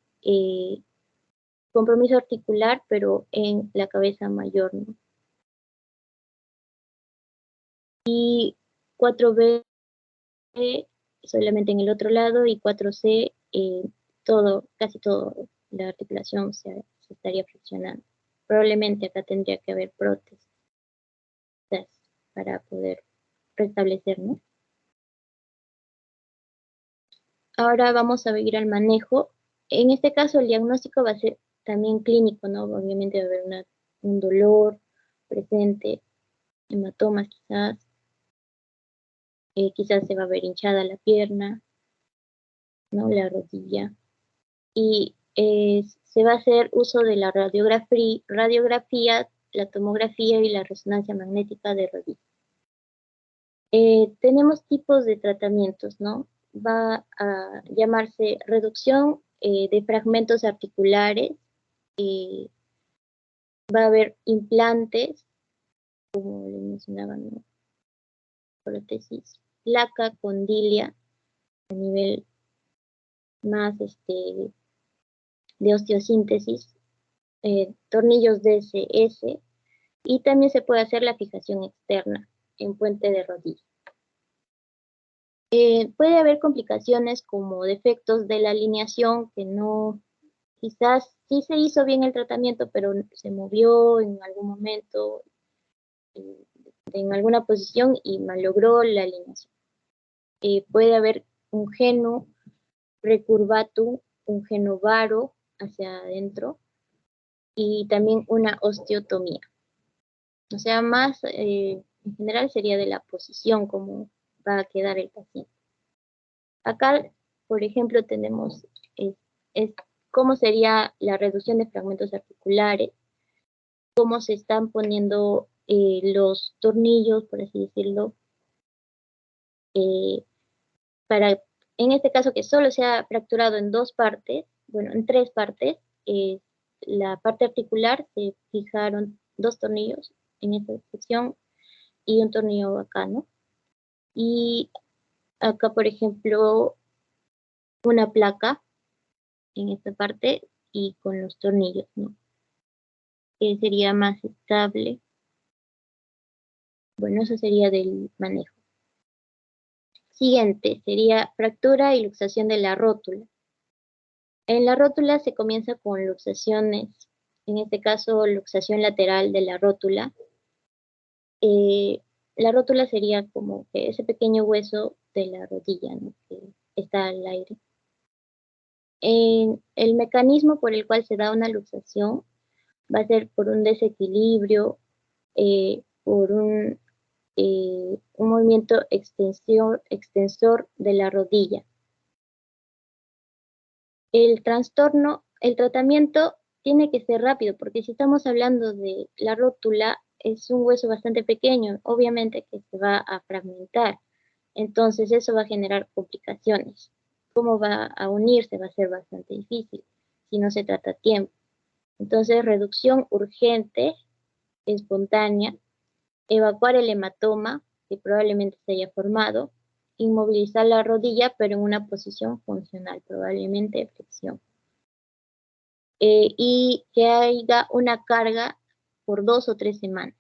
compromiso articular, pero en la cabeza mayor, ¿no? Y 4B solamente en el otro lado y 4C casi todo la articulación se estaría friccionando. Probablemente acá tendría que haber prótesis para poder restablecer, ¿no? Ahora vamos a ir al manejo. En este caso el diagnóstico va a ser también clínico, ¿no? Obviamente va a haber un dolor presente, hematomas quizás se va a ver hinchada la pierna, ¿no? La rodilla. Y se va a hacer uso de la radiografía, la tomografía y la resonancia magnética de rodilla. Tenemos tipos de tratamientos, ¿no? Va a llamarse reducción de fragmentos articulares, va a haber implantes, como les mencionaba, ¿no? Prótesis, placa, condilia, a nivel más de osteosíntesis, tornillos DSS, y también se puede hacer la fijación externa en puente de rodilla. Puede haber complicaciones como defectos de la alineación que no, quizás sí se hizo bien el tratamiento, pero se movió en algún momento en alguna posición y malogró la alineación. Puede haber un geno recurvatum, un geno varo hacia adentro y también una osteotomía. O sea, más en general sería de la posición como va a quedar el paciente. Acá, por ejemplo, tenemos es cómo sería la reducción de fragmentos articulares, cómo se están poniendo los tornillos, por así decirlo, eh, para, en este caso que solo se ha fracturado en dos partes, bueno, en tres partes, la parte articular se fijaron dos tornillos en esta sección y un tornillo acá, ¿no? Y acá, por ejemplo, una placa en esta parte y con los tornillos, ¿no? Que sería más estable. Bueno, eso sería del manejo. Siguiente sería fractura y luxación de la rótula. En la rótula se comienza con luxaciones, en este caso luxación lateral de la rótula. La rótula sería como que ese pequeño hueso de la rodilla, ¿no? Que está al aire. El mecanismo por el cual se da una luxación va a ser por un desequilibrio, por un movimiento extensor de la rodilla. El tratamiento tiene que ser rápido, porque si estamos hablando de la rótula, es un hueso bastante pequeño, obviamente que se va a fragmentar, entonces eso va a generar complicaciones. ¿Cómo va a unirse? Va a ser bastante difícil si no se trata a tiempo. Entonces, reducción urgente, espontánea, evacuar el hematoma que probablemente se haya formado, inmovilizar la rodilla, pero en una posición funcional, probablemente flexión. Y que haya una carga por 2 o 3 semanas.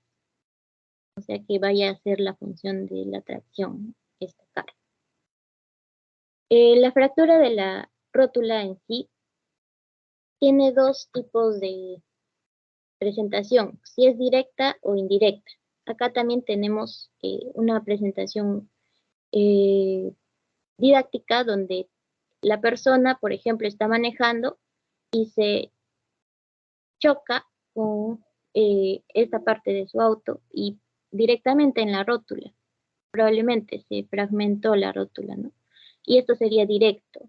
O sea, que vaya a hacer la función de la tracción, esta carga. La fractura de la rótula en sí tiene dos tipos de presentación, si es directa o indirecta. Acá también tenemos una presentación didáctica donde la persona, por ejemplo, está manejando y se choca con esta parte de su auto y directamente en la rótula. Probablemente se fragmentó la rótula, ¿no? Y esto sería directo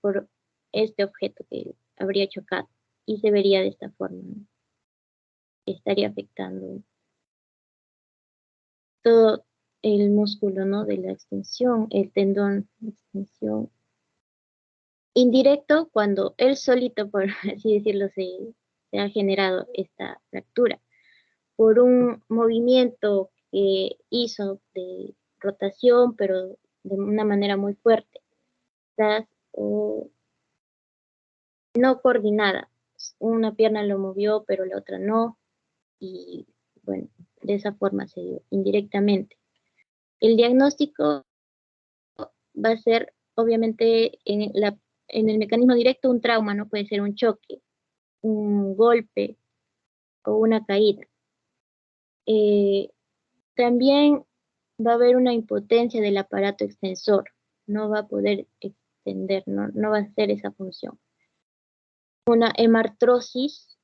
por este objeto que habría chocado y se vería de esta forma, ¿no? Estaría afectando todo el músculo, ¿no? De la extensión, el tendón de extensión. Indirecto cuando él solito, por así decirlo, se ha generado esta fractura por un movimiento que hizo de rotación, pero de una manera muy fuerte, quizás o no coordinada. Una pierna lo movió, pero la otra no, y bueno, de esa forma se dio indirectamente. El diagnóstico va a ser, obviamente, en el mecanismo directo un trauma, ¿no? Puede ser un choque, un golpe o una caída. También va a haber una impotencia del aparato extensor, no va a poder extender, no va a hacer esa función. Una hemartrosis,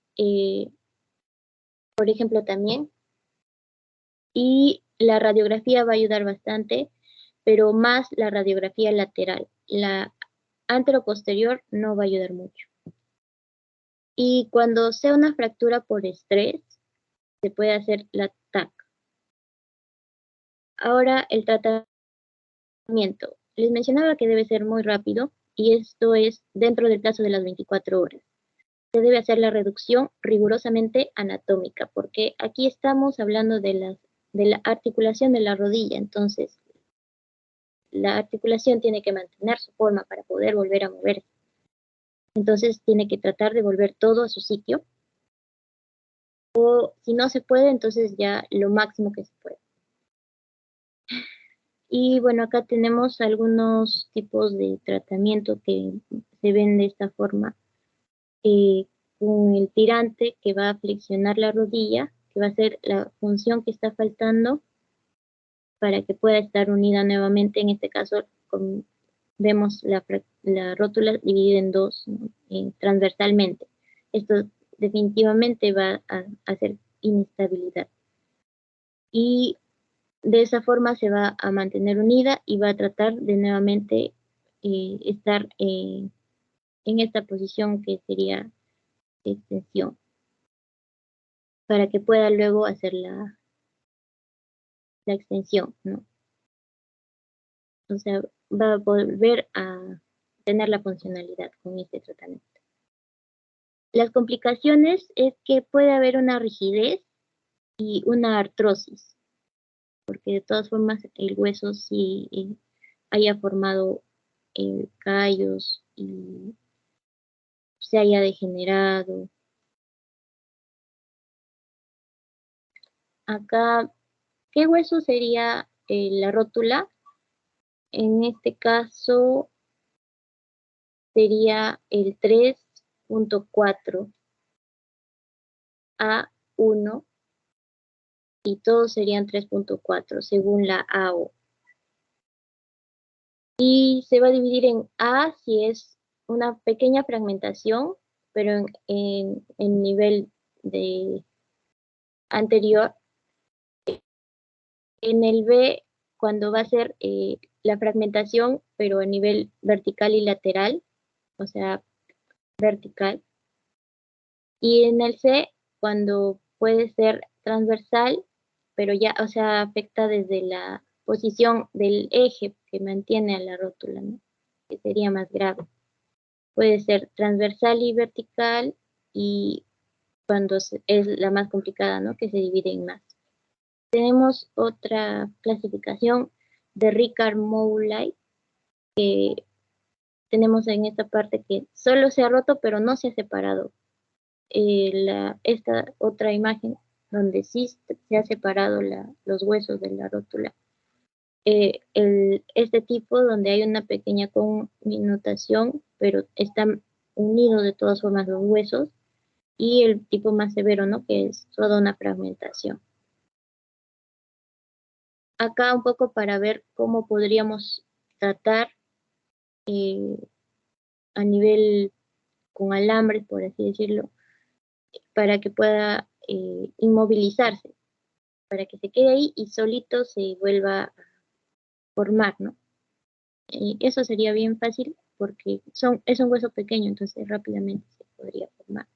por ejemplo, también, y la radiografía va a ayudar bastante, pero más la radiografía lateral. La anteroposterior no va a ayudar mucho. Y cuando sea una fractura por estrés, se puede hacer la TAC. Ahora el tratamiento. Les mencionaba que debe ser muy rápido y esto es dentro del plazo de las 24 horas. Se debe hacer la reducción rigurosamente anatómica, porque aquí estamos hablando de la articulación de la rodilla, entonces la articulación tiene que mantener su forma para poder volver a moverse. Entonces tiene que tratar de volver todo a su sitio, o si no se puede, entonces ya lo máximo que se puede. Y bueno, acá tenemos algunos tipos de tratamiento que se ven de esta forma. Con el tirante que va a flexionar la rodilla, que va a ser la función que está faltando para que pueda estar unida nuevamente. En este caso, vemos la rótula dividida en dos, ¿no? Transversalmente. Esto definitivamente va a hacer inestabilidad. Y de esa forma se va a mantener unida y va a tratar de nuevamente estar en esta posición que sería extensión, para que pueda luego hacer la extensión, ¿no? O sea, va a volver a tener la funcionalidad con este tratamiento. Las complicaciones es que puede haber una rigidez y una artrosis, porque de todas formas el hueso sí haya formado callos y se haya degenerado. Acá, ¿qué hueso sería la rótula? En este caso sería el 3.4 A1 y todos serían 3.4 según la AO. Y se va a dividir en A si es una pequeña fragmentación, pero en nivel de anterior. En el B, cuando va a ser la fragmentación, pero a nivel vertical y lateral, o sea, vertical. Y en el C, cuando puede ser transversal, pero ya, o sea, afecta desde la posición del eje que mantiene a la rótula, ¿no? Que sería más grave. Puede ser transversal y vertical, y cuando es la más complicada, ¿no? Que se divide en más. Tenemos otra clasificación de Ricard-Moulay, que tenemos en esta parte que solo se ha roto, pero no se ha separado. Esta otra imagen donde sí se ha separado los huesos de la rótula. Este tipo donde hay una pequeña conminutación, pero están unidos de todas formas los huesos, y el tipo más severo, ¿no? Que es toda una fragmentación. Acá un poco para ver cómo podríamos tratar a nivel con alambres, por así decirlo, para que pueda inmovilizarse, para que se quede ahí y solito se vuelva a formar, ¿no? Eso sería bien fácil porque es un hueso pequeño, entonces rápidamente se podría formar.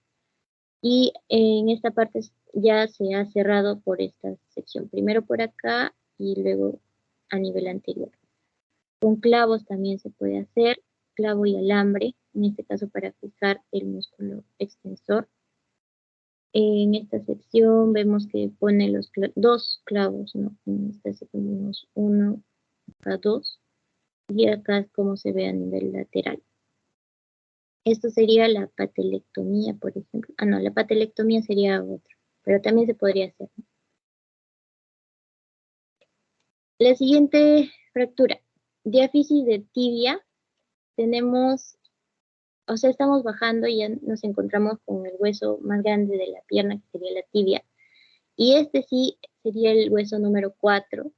Y en esta parte ya se ha cerrado por esta sección, primero por acá y luego a nivel anterior. Con clavos también se puede hacer, clavo y alambre, en este caso para fijar el músculo extensor. En esta sección vemos que pone los dos clavos, ¿no? En esta sección vemos uno, acá dos, y acá es como se ve a nivel lateral. Esto sería la patelectomía, por ejemplo. Ah, no, la patelectomía sería otra, pero también se podría hacer. La siguiente fractura, diáfisis de tibia. Tenemos, o sea, estamos bajando y ya nos encontramos con el hueso más grande de la pierna, que sería la tibia. Y este sí sería el hueso número 4.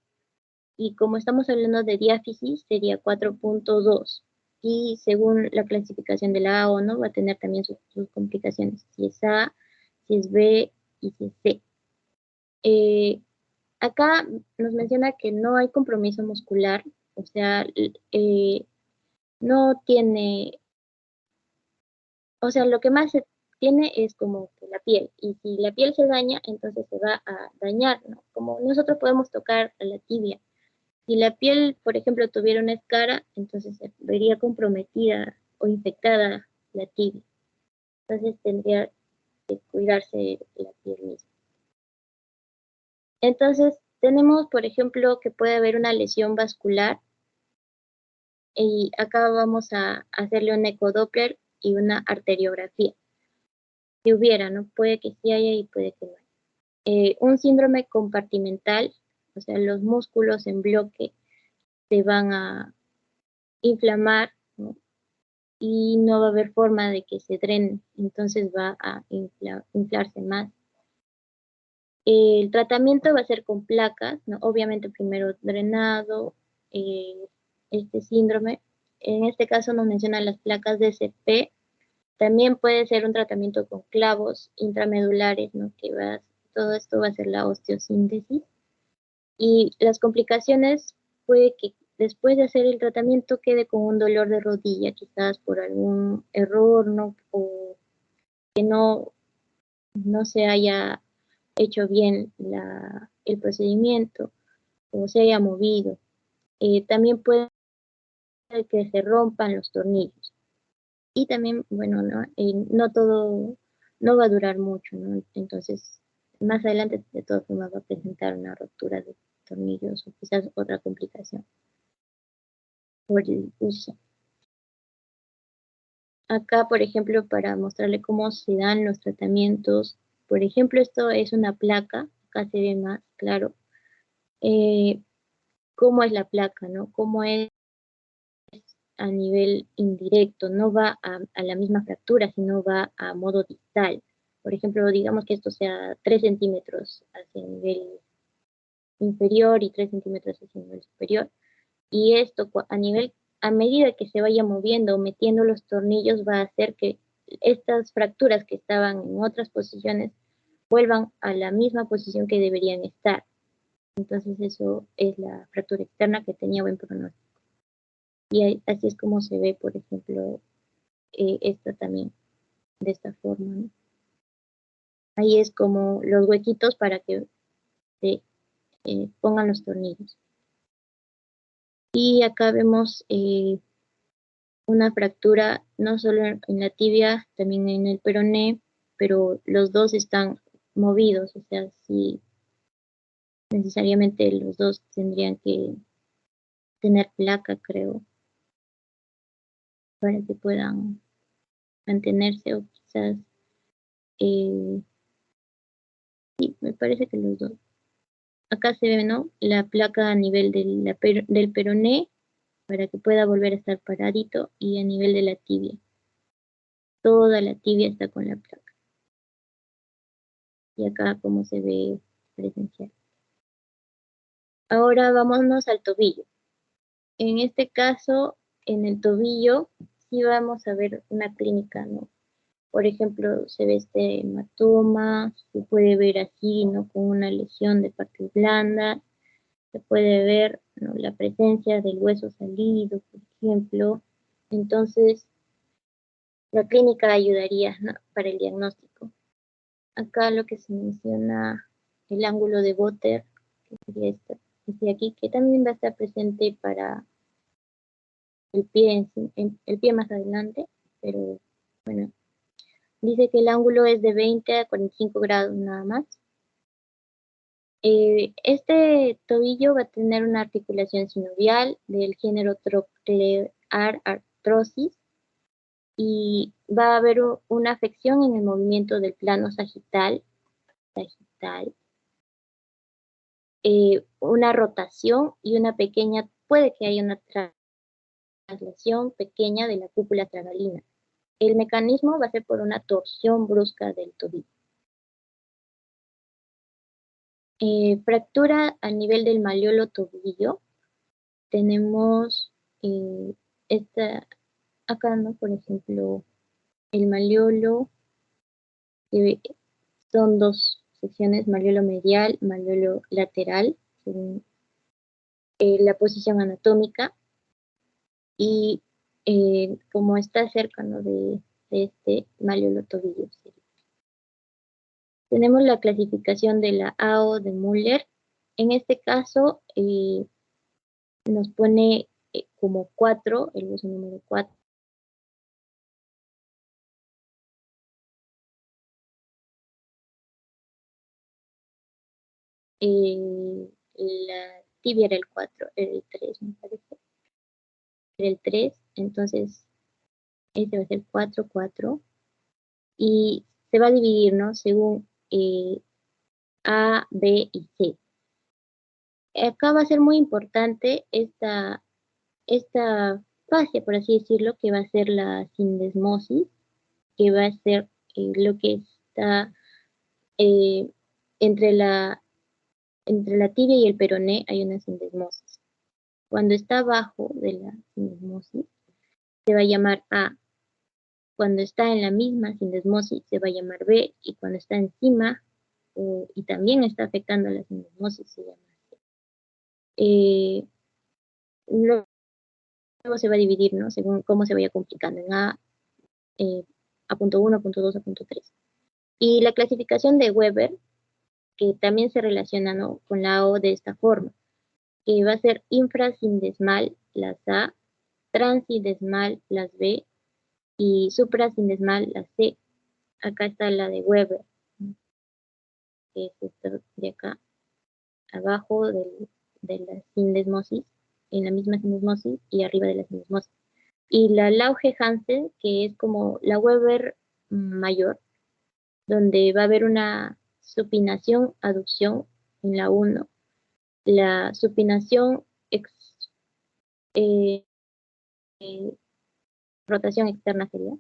Y como estamos hablando de diáfisis, sería 4.2. Y según la clasificación de la AO, ¿no? Va a tener también sus complicaciones, si es A, si es B y si es C. Acá nos menciona que no hay compromiso muscular, o sea, no tiene, o sea, lo que más se tiene es como que la piel, y si la piel se daña, entonces se va a dañar, ¿no? Como nosotros podemos tocar a la tibia. Si la piel, por ejemplo, tuviera una escara, entonces se vería comprometida o infectada la tibia. Entonces tendría que cuidarse la piel misma. Entonces, tenemos, por ejemplo, que puede haber una lesión vascular y acá vamos a hacerle un ecodoppler y una arteriografía. Si hubiera, ¿no? Puede que sí haya y puede que no haya. Un síndrome compartimental, o sea, los músculos en bloque se van a inflamar, ¿no? Y no va a haber forma de que se drene, entonces va a inflarse más. El tratamiento va a ser con placas, ¿no? Obviamente primero drenado, este síndrome. En este caso nos mencionan las placas DCP. También puede ser un tratamiento con clavos intramedulares, ¿no? Todo esto va a ser la osteosíntesis. Y las complicaciones puede que después de hacer el tratamiento quede con un dolor de rodilla, quizás por algún error, ¿no? O que no se haya hecho bien el procedimiento o se haya movido. También puede que se rompan los tornillos. Y también, bueno, no todo, no va a durar mucho, ¿no? Entonces, más adelante, de todas formas, va a presentar una ruptura de tornillos o quizás otra complicación por el uso. Acá, por ejemplo, para mostrarle cómo se dan los tratamientos, por ejemplo, esto es una placa, acá se ve más claro, cómo es la placa, ¿no? Cómo es a nivel indirecto, no va a la misma fractura, sino va a modo distal. Por ejemplo, digamos que esto sea 3 centímetros hacia el nivel inferior y 3 centímetros hacia el nivel superior. Y esto a medida que se vaya moviendo o metiendo los tornillos, va a hacer que estas fracturas que estaban en otras posiciones vuelvan a la misma posición que deberían estar. Entonces eso es la fractura externa que tenía buen pronóstico. Y así es como se ve, por ejemplo, esta también, de esta forma, ¿no? Ahí es como los huequitos para que se pongan los tornillos. Y acá vemos una fractura no solo en la tibia, también en el peroné, pero los dos están movidos, o sea, sí, necesariamente los dos tendrían que tener placa, creo, para que puedan mantenerse o quizás, sí, me parece que los dos. Acá se ve, ¿no? La placa a nivel del peroné para que pueda volver a estar paradito y a nivel de la tibia. Toda la tibia está con la placa. y acá como se ve presencial. Ahora vámonos al tobillo. En este caso, en el tobillo, sí vamos a ver una clínica, ¿no? Por ejemplo, se ve este hematoma, se puede ver así, ¿no? Con una lesión de partes blandas, se puede ver, ¿no? La presencia del hueso salido, por ejemplo. Entonces, la clínica ayudaría, ¿no? Para el diagnóstico. Acá lo que se menciona, el ángulo de Botter, que sería este aquí, que también va a estar presente para el pie, el pie más adelante, pero bueno, dice que el ángulo es de 20 a 45 grados nada más. Este tobillo va a tener una articulación sinovial del género trochlear artrosis y va a haber una afección en el movimiento del plano sagital, una rotación y una pequeña, puede que haya una traslación pequeña de la cúpula tragalina. El mecanismo va a ser por una torsión brusca del tobillo. Fractura a nivel del malleolo tobillo. Tenemos acá, ¿no? Por ejemplo, el malleolo, son dos secciones, malleolo medial, malleolo lateral, según la posición anatómica, y como está cerca, ¿no? de este malleolo tobillo. Tenemos la clasificación de la AO de Müller. En este caso, nos pone como 4, el hueso número 4. La tibia era el 4, era el 3, me parece. Era el 3, entonces este va a ser 4, 4. Y se va a dividir, ¿no? Según A, B y C. Acá va a ser muy importante esta fase, por así decirlo, que va a ser la sindesmosis, que va a ser lo que está eh, entre la tibia y el peroné, hay una sindesmosis. Cuando está abajo de la sindesmosis, se va a llamar A. Cuando está en la misma sindesmosis, se va a llamar B. Y cuando está encima y también está afectando a la sindesmosis, se llama C. Luego se va a dividir, ¿no? Según cómo se vaya complicando en A.1, A.2, A.3. Y la clasificación de Weber, que también se relaciona, ¿no? Con la O de esta forma, que va a ser infrasindesmal las A, transindesmal las B y suprasindesmal las C. Acá está la de Weber, que es esto de acá, abajo de la sindesmosis, en la misma sindesmosis y arriba de la sindesmosis. Y la Lauge-Hansen, que es como la Weber mayor, donde va a haber una supinación, aducción en la 1, la supinación, eh, rotación externa sería,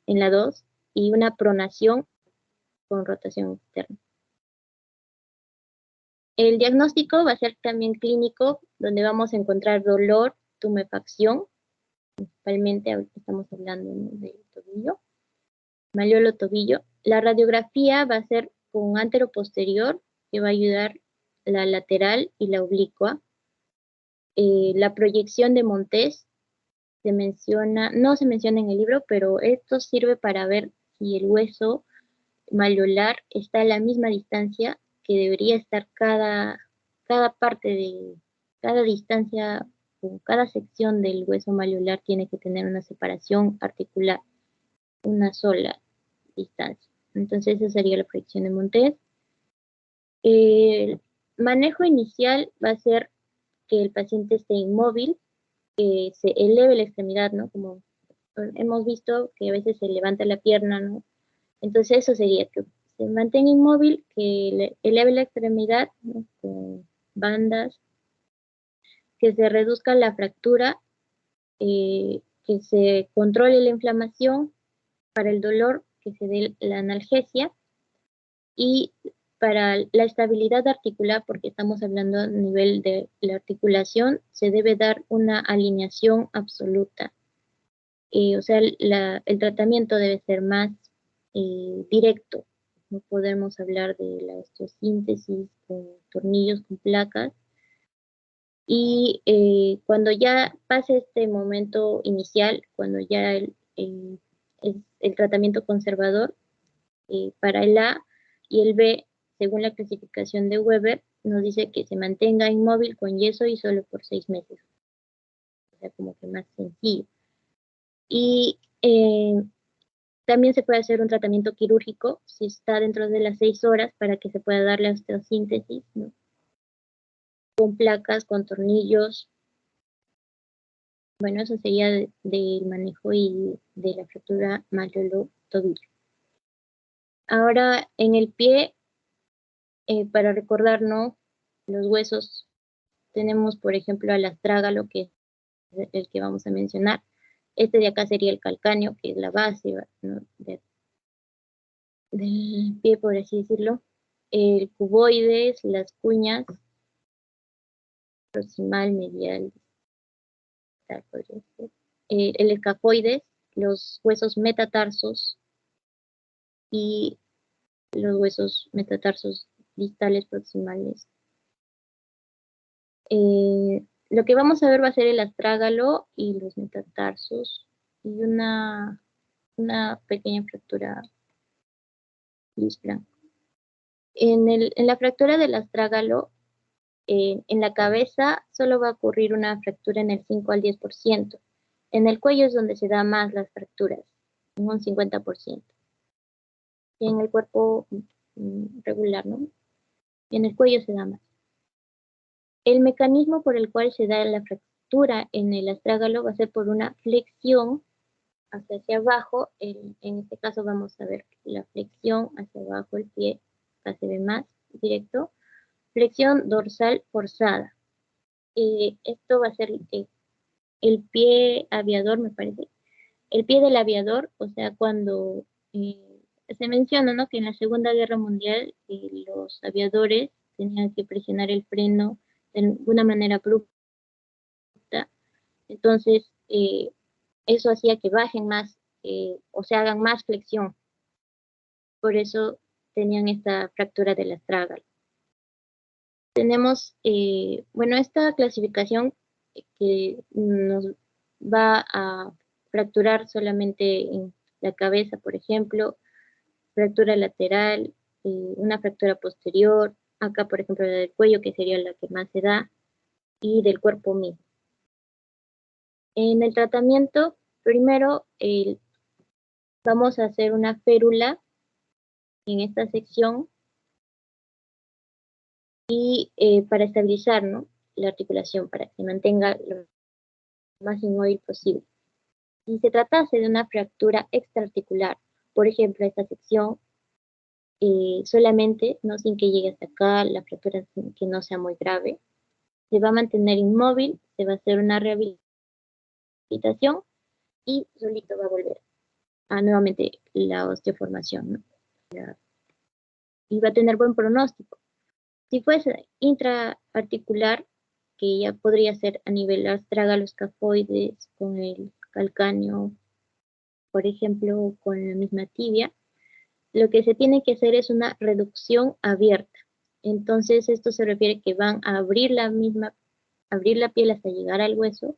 en la 2, y una pronación con rotación externa. El diagnóstico va a ser también clínico, donde vamos a encontrar dolor, tumefacción, principalmente ahorita estamos hablando, ¿no? Del tobillo, malleolo tobillo. La radiografía va a ser con antero-posterior, que va a ayudar la lateral y la oblicua. La proyección de Montes se menciona, no se menciona en el libro, pero esto sirve para ver si el hueso malleolar está a la misma distancia que debería estar cada parte de cada distancia o cada sección del hueso malleolar tiene que tener una separación articular, una sola distancia. Entonces esa sería la proyección de Montes. El manejo inicial va a ser que el paciente esté inmóvil, que se eleve la extremidad, ¿no? Como hemos visto que a veces se levanta la pierna, ¿no? Entonces eso sería que se mantenga inmóvil, que eleve la extremidad, ¿no? Con bandas, que se reduzca la fractura, que se controle la inflamación, para el dolor, que se dé la analgesia, Y para la estabilidad articular, porque estamos hablando a nivel de la articulación, se debe dar una alineación absoluta. O sea, el tratamiento debe ser más directo. No podemos hablar de la osteosíntesis con tornillos, con placas. Y cuando ya pase este momento inicial, cuando ya es el tratamiento conservador, para el A y el B, según la clasificación de Weber, nos dice que se mantenga inmóvil con yeso y solo por 6 meses. O sea, como que más sencillo. Y también se puede hacer un tratamiento quirúrgico si está dentro de las 6 horas para que se pueda dar la osteosíntesis, ¿no? Con placas, con tornillos. Bueno, eso sería del manejo y de la fractura malleolo-tobillo. Ahora, en el pie, para recordarnos los huesos, tenemos, por ejemplo, al astrágalo, que es el que vamos a mencionar. Este de acá sería el calcáneo, que es la base, ¿no?, del pie, por así decirlo. El cuboides, las cuñas, proximal, medial, tal podría ser. El escafoides, los huesos metatarsos y los huesos metatarsos distales proximales. Lo que vamos a ver va a ser el astrágalo y los metatarsos y una pequeña fractura gris blanco. En la fractura del astrágalo, en la cabeza solo va a ocurrir una fractura en el 5 al 10%. En el cuello es donde se da más las fracturas, en un 50%. Y en el cuerpo regular, ¿no? Y en el cuello se da más. El mecanismo por el cual se da la fractura en el astrágalo va a ser por una flexión hacia abajo. En este caso vamos a ver la flexión hacia abajo, el pie, acá se ve más directo. Flexión dorsal forzada. Esto va a ser el pie aviador, me parece. El pie del aviador, o sea, cuando se menciona, ¿no?, que en la Segunda Guerra Mundial los aviadores tenían que presionar el freno de alguna manera abrupta. Entonces, eso hacía que bajen más, o se hagan más flexión. Por eso tenían esta fractura del astrágalo. Tenemos, bueno, esta clasificación que nos va a fracturar solamente en la cabeza, por ejemplo, fractura lateral, una fractura posterior, acá por ejemplo la del cuello, que sería la que más se da, y del cuerpo mismo. En el tratamiento, primero vamos a hacer una férula en esta sección y para estabilizar, ¿no?, la articulación, para que se mantenga lo más inmóvil posible. Si se tratase de una fractura extraarticular, por ejemplo, esta sección, solamente, no sin que llegue hasta acá, la fractura que no sea muy grave, se va a mantener inmóvil, se va a hacer una rehabilitación y solito va a volver a nuevamente la osteoformación, ¿no? Y va a tener buen pronóstico. Si fuese intraarticular, que ya podría ser a nivel astrágalo-escafoides, con el calcáneo, por ejemplo, con la misma tibia, lo que se tiene que hacer es una reducción abierta. Entonces, esto se refiere que van a abrir abrir la piel hasta llegar al hueso,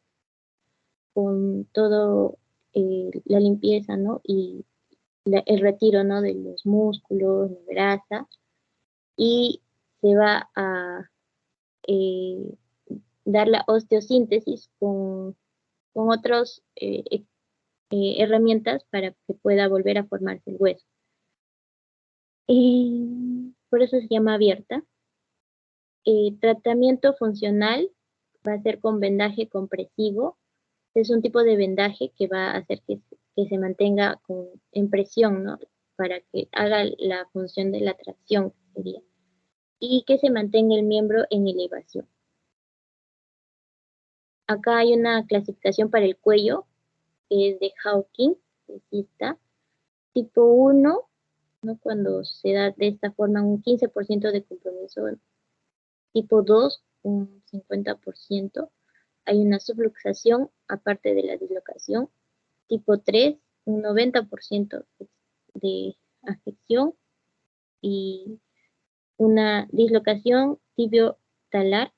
con todo la limpieza, ¿no?, y el retiro, ¿no?, de los músculos, la grasa, y se va a dar la osteosíntesis con otras herramientas para que pueda volver a formarse el hueso. Por eso se llama abierta. Tratamiento funcional va a ser con vendaje compresivo. Es un tipo de vendaje que va a hacer que se mantenga en presión, ¿no?, para que haga la función de la tracción, que sería, y que se mantenga el miembro en elevación. Acá hay una clasificación para el cuello, que es de Hawkins, que sí está. Tipo 1 ¿no? Cuando se da de esta forma un 15% de compromiso, tipo 2, un 50%. Hay una subluxación aparte de la dislocación. Tipo 3, un 90% de afección y una dislocación tibio-talar,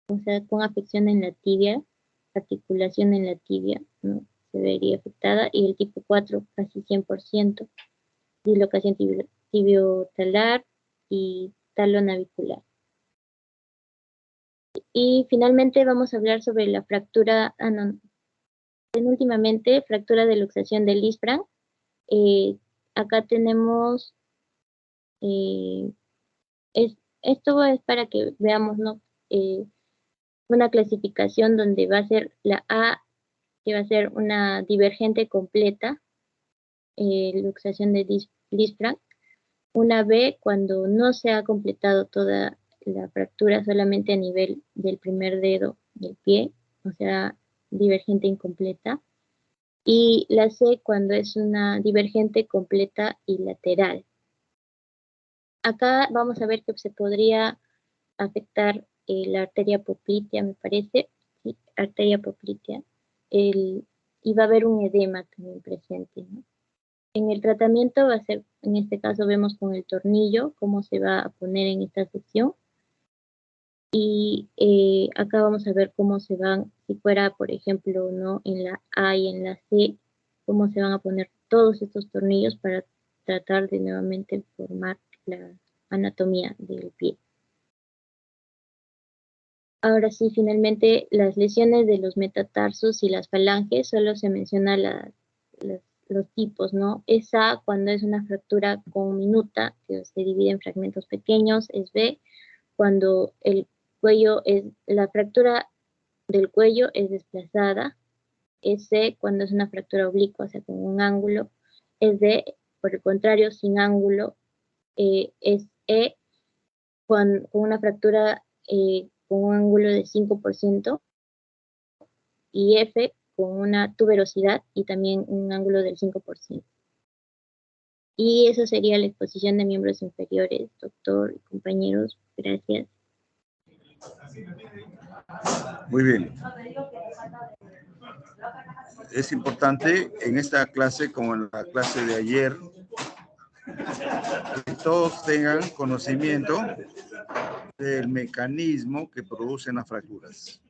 o sea, con afección en la tibia, articulación en la tibia, ¿no? Se vería afectada. Y el tipo 4, casi 100%, dislocación tibio-talar y talonavicular. Y finalmente vamos a hablar sobre la fractura, penúltimamente, fractura de luxación del isfran. Acá tenemos, eh, esto es para que veamos, ¿no? Una clasificación donde va a ser la A, que va a ser una divergente completa, luxación de isfran. Una B, cuando no se ha completado toda la fractura, solamente a nivel del primer dedo del pie, o sea, divergente incompleta. Y la C, cuando es una divergente completa y lateral. Acá vamos a ver que se podría afectar la arteria poplitea, me parece, sí, arteria poplitea, y va a haber un edema también presente, ¿no? En el tratamiento va a ser, en este caso vemos con el tornillo cómo se va a poner en esta sección. Y acá vamos a ver cómo se van, si fuera, por ejemplo, ¿no? En la A y en la C, cómo se van a poner todos estos tornillos para tratar de nuevamente formar la anatomía del pie. Ahora sí, finalmente, las lesiones de los metatarsos y las falanges, solo se menciona los tipos, ¿no? Es A cuando es una fractura conminuta, que se divide en fragmentos pequeños. Es B cuando el cuello es, la fractura del cuello es desplazada. Es C cuando es una fractura oblicua, o sea, con un ángulo. Es D, por el contrario, sin ángulo. Es E con una fractura con un ángulo de 5%. Y F con una tuberosidad y también un ángulo del 5%. Y eso sería la exposición de miembros inferiores, doctor y compañeros. Gracias. Muy bien. Es importante en esta clase, como en la clase de ayer, que todos tengan conocimiento del mecanismo que producen las fracturas.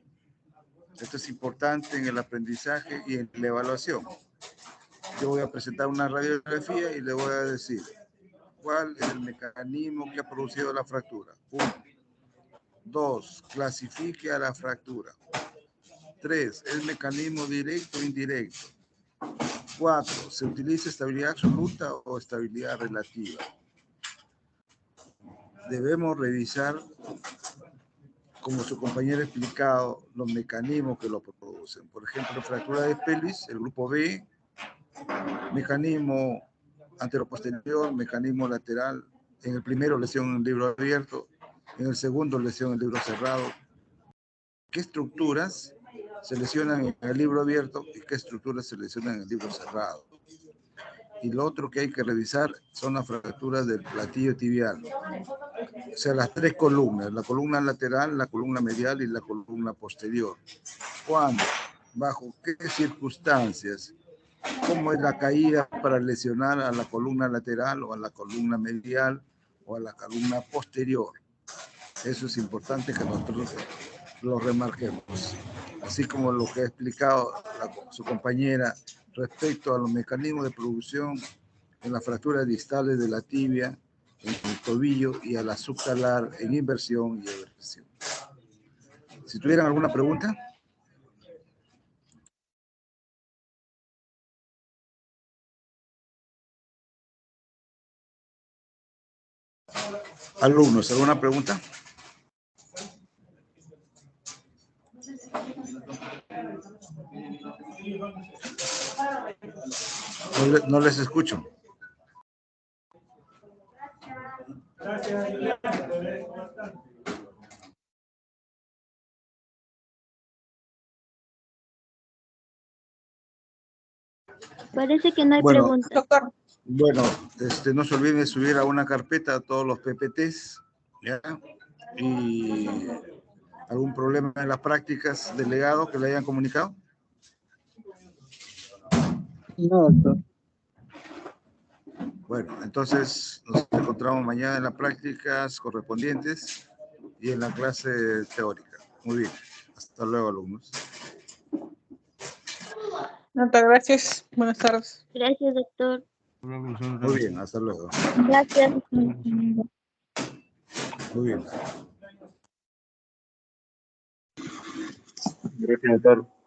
Esto es importante en el aprendizaje y en la evaluación. Yo voy a presentar una radiografía y le voy a decir cuál es el mecanismo que ha producido la fractura. 1. 2. Clasifique a la fractura. 3. ¿Es mecanismo directo o indirecto? 4. ¿Se utiliza estabilidad absoluta o estabilidad relativa? Debemos revisar, como su compañero ha explicado, los mecanismos que lo producen. Por ejemplo, fractura de pelvis, el grupo B, mecanismo anteroposterior, mecanismo lateral. En el primero, lesión en libro abierto. En el segundo, lesión en libro cerrado. ¿Qué estructuras se lesionan en el libro abierto y qué estructuras se lesionan en el libro cerrado? Y lo otro que hay que revisar son las fracturas del platillo tibial. O sea, las tres columnas, la columna lateral, la columna medial y la columna posterior. ¿Cuándo? ¿Bajo qué circunstancias? ¿Cómo es la caída para lesionar a la columna lateral o a la columna medial o a la columna posterior? Eso es importante que nosotros lo remarquemos. Así como lo que ha explicado su compañera respecto a los mecanismos de producción en las fracturas distales de la tibia, en el tobillo y a la subtalar en inversión y eversión. Si tuvieran alguna pregunta. Alumnos, ¿alguna pregunta? No les escucho. Parece que no hay Bueno, preguntas. Doctor, Bueno, no se olviden de subir a una carpeta a todos los PPTs, ¿ya? Y algún problema en las prácticas del legado que le hayan comunicado. No, doctor. Bueno, entonces nos encontramos mañana en las prácticas correspondientes y en la clase teórica. Muy bien. Hasta luego, alumnos. Muchas gracias. Buenas tardes. Gracias, doctor. Muy bien, hasta luego. Gracias. Muy bien. Gracias, doctor.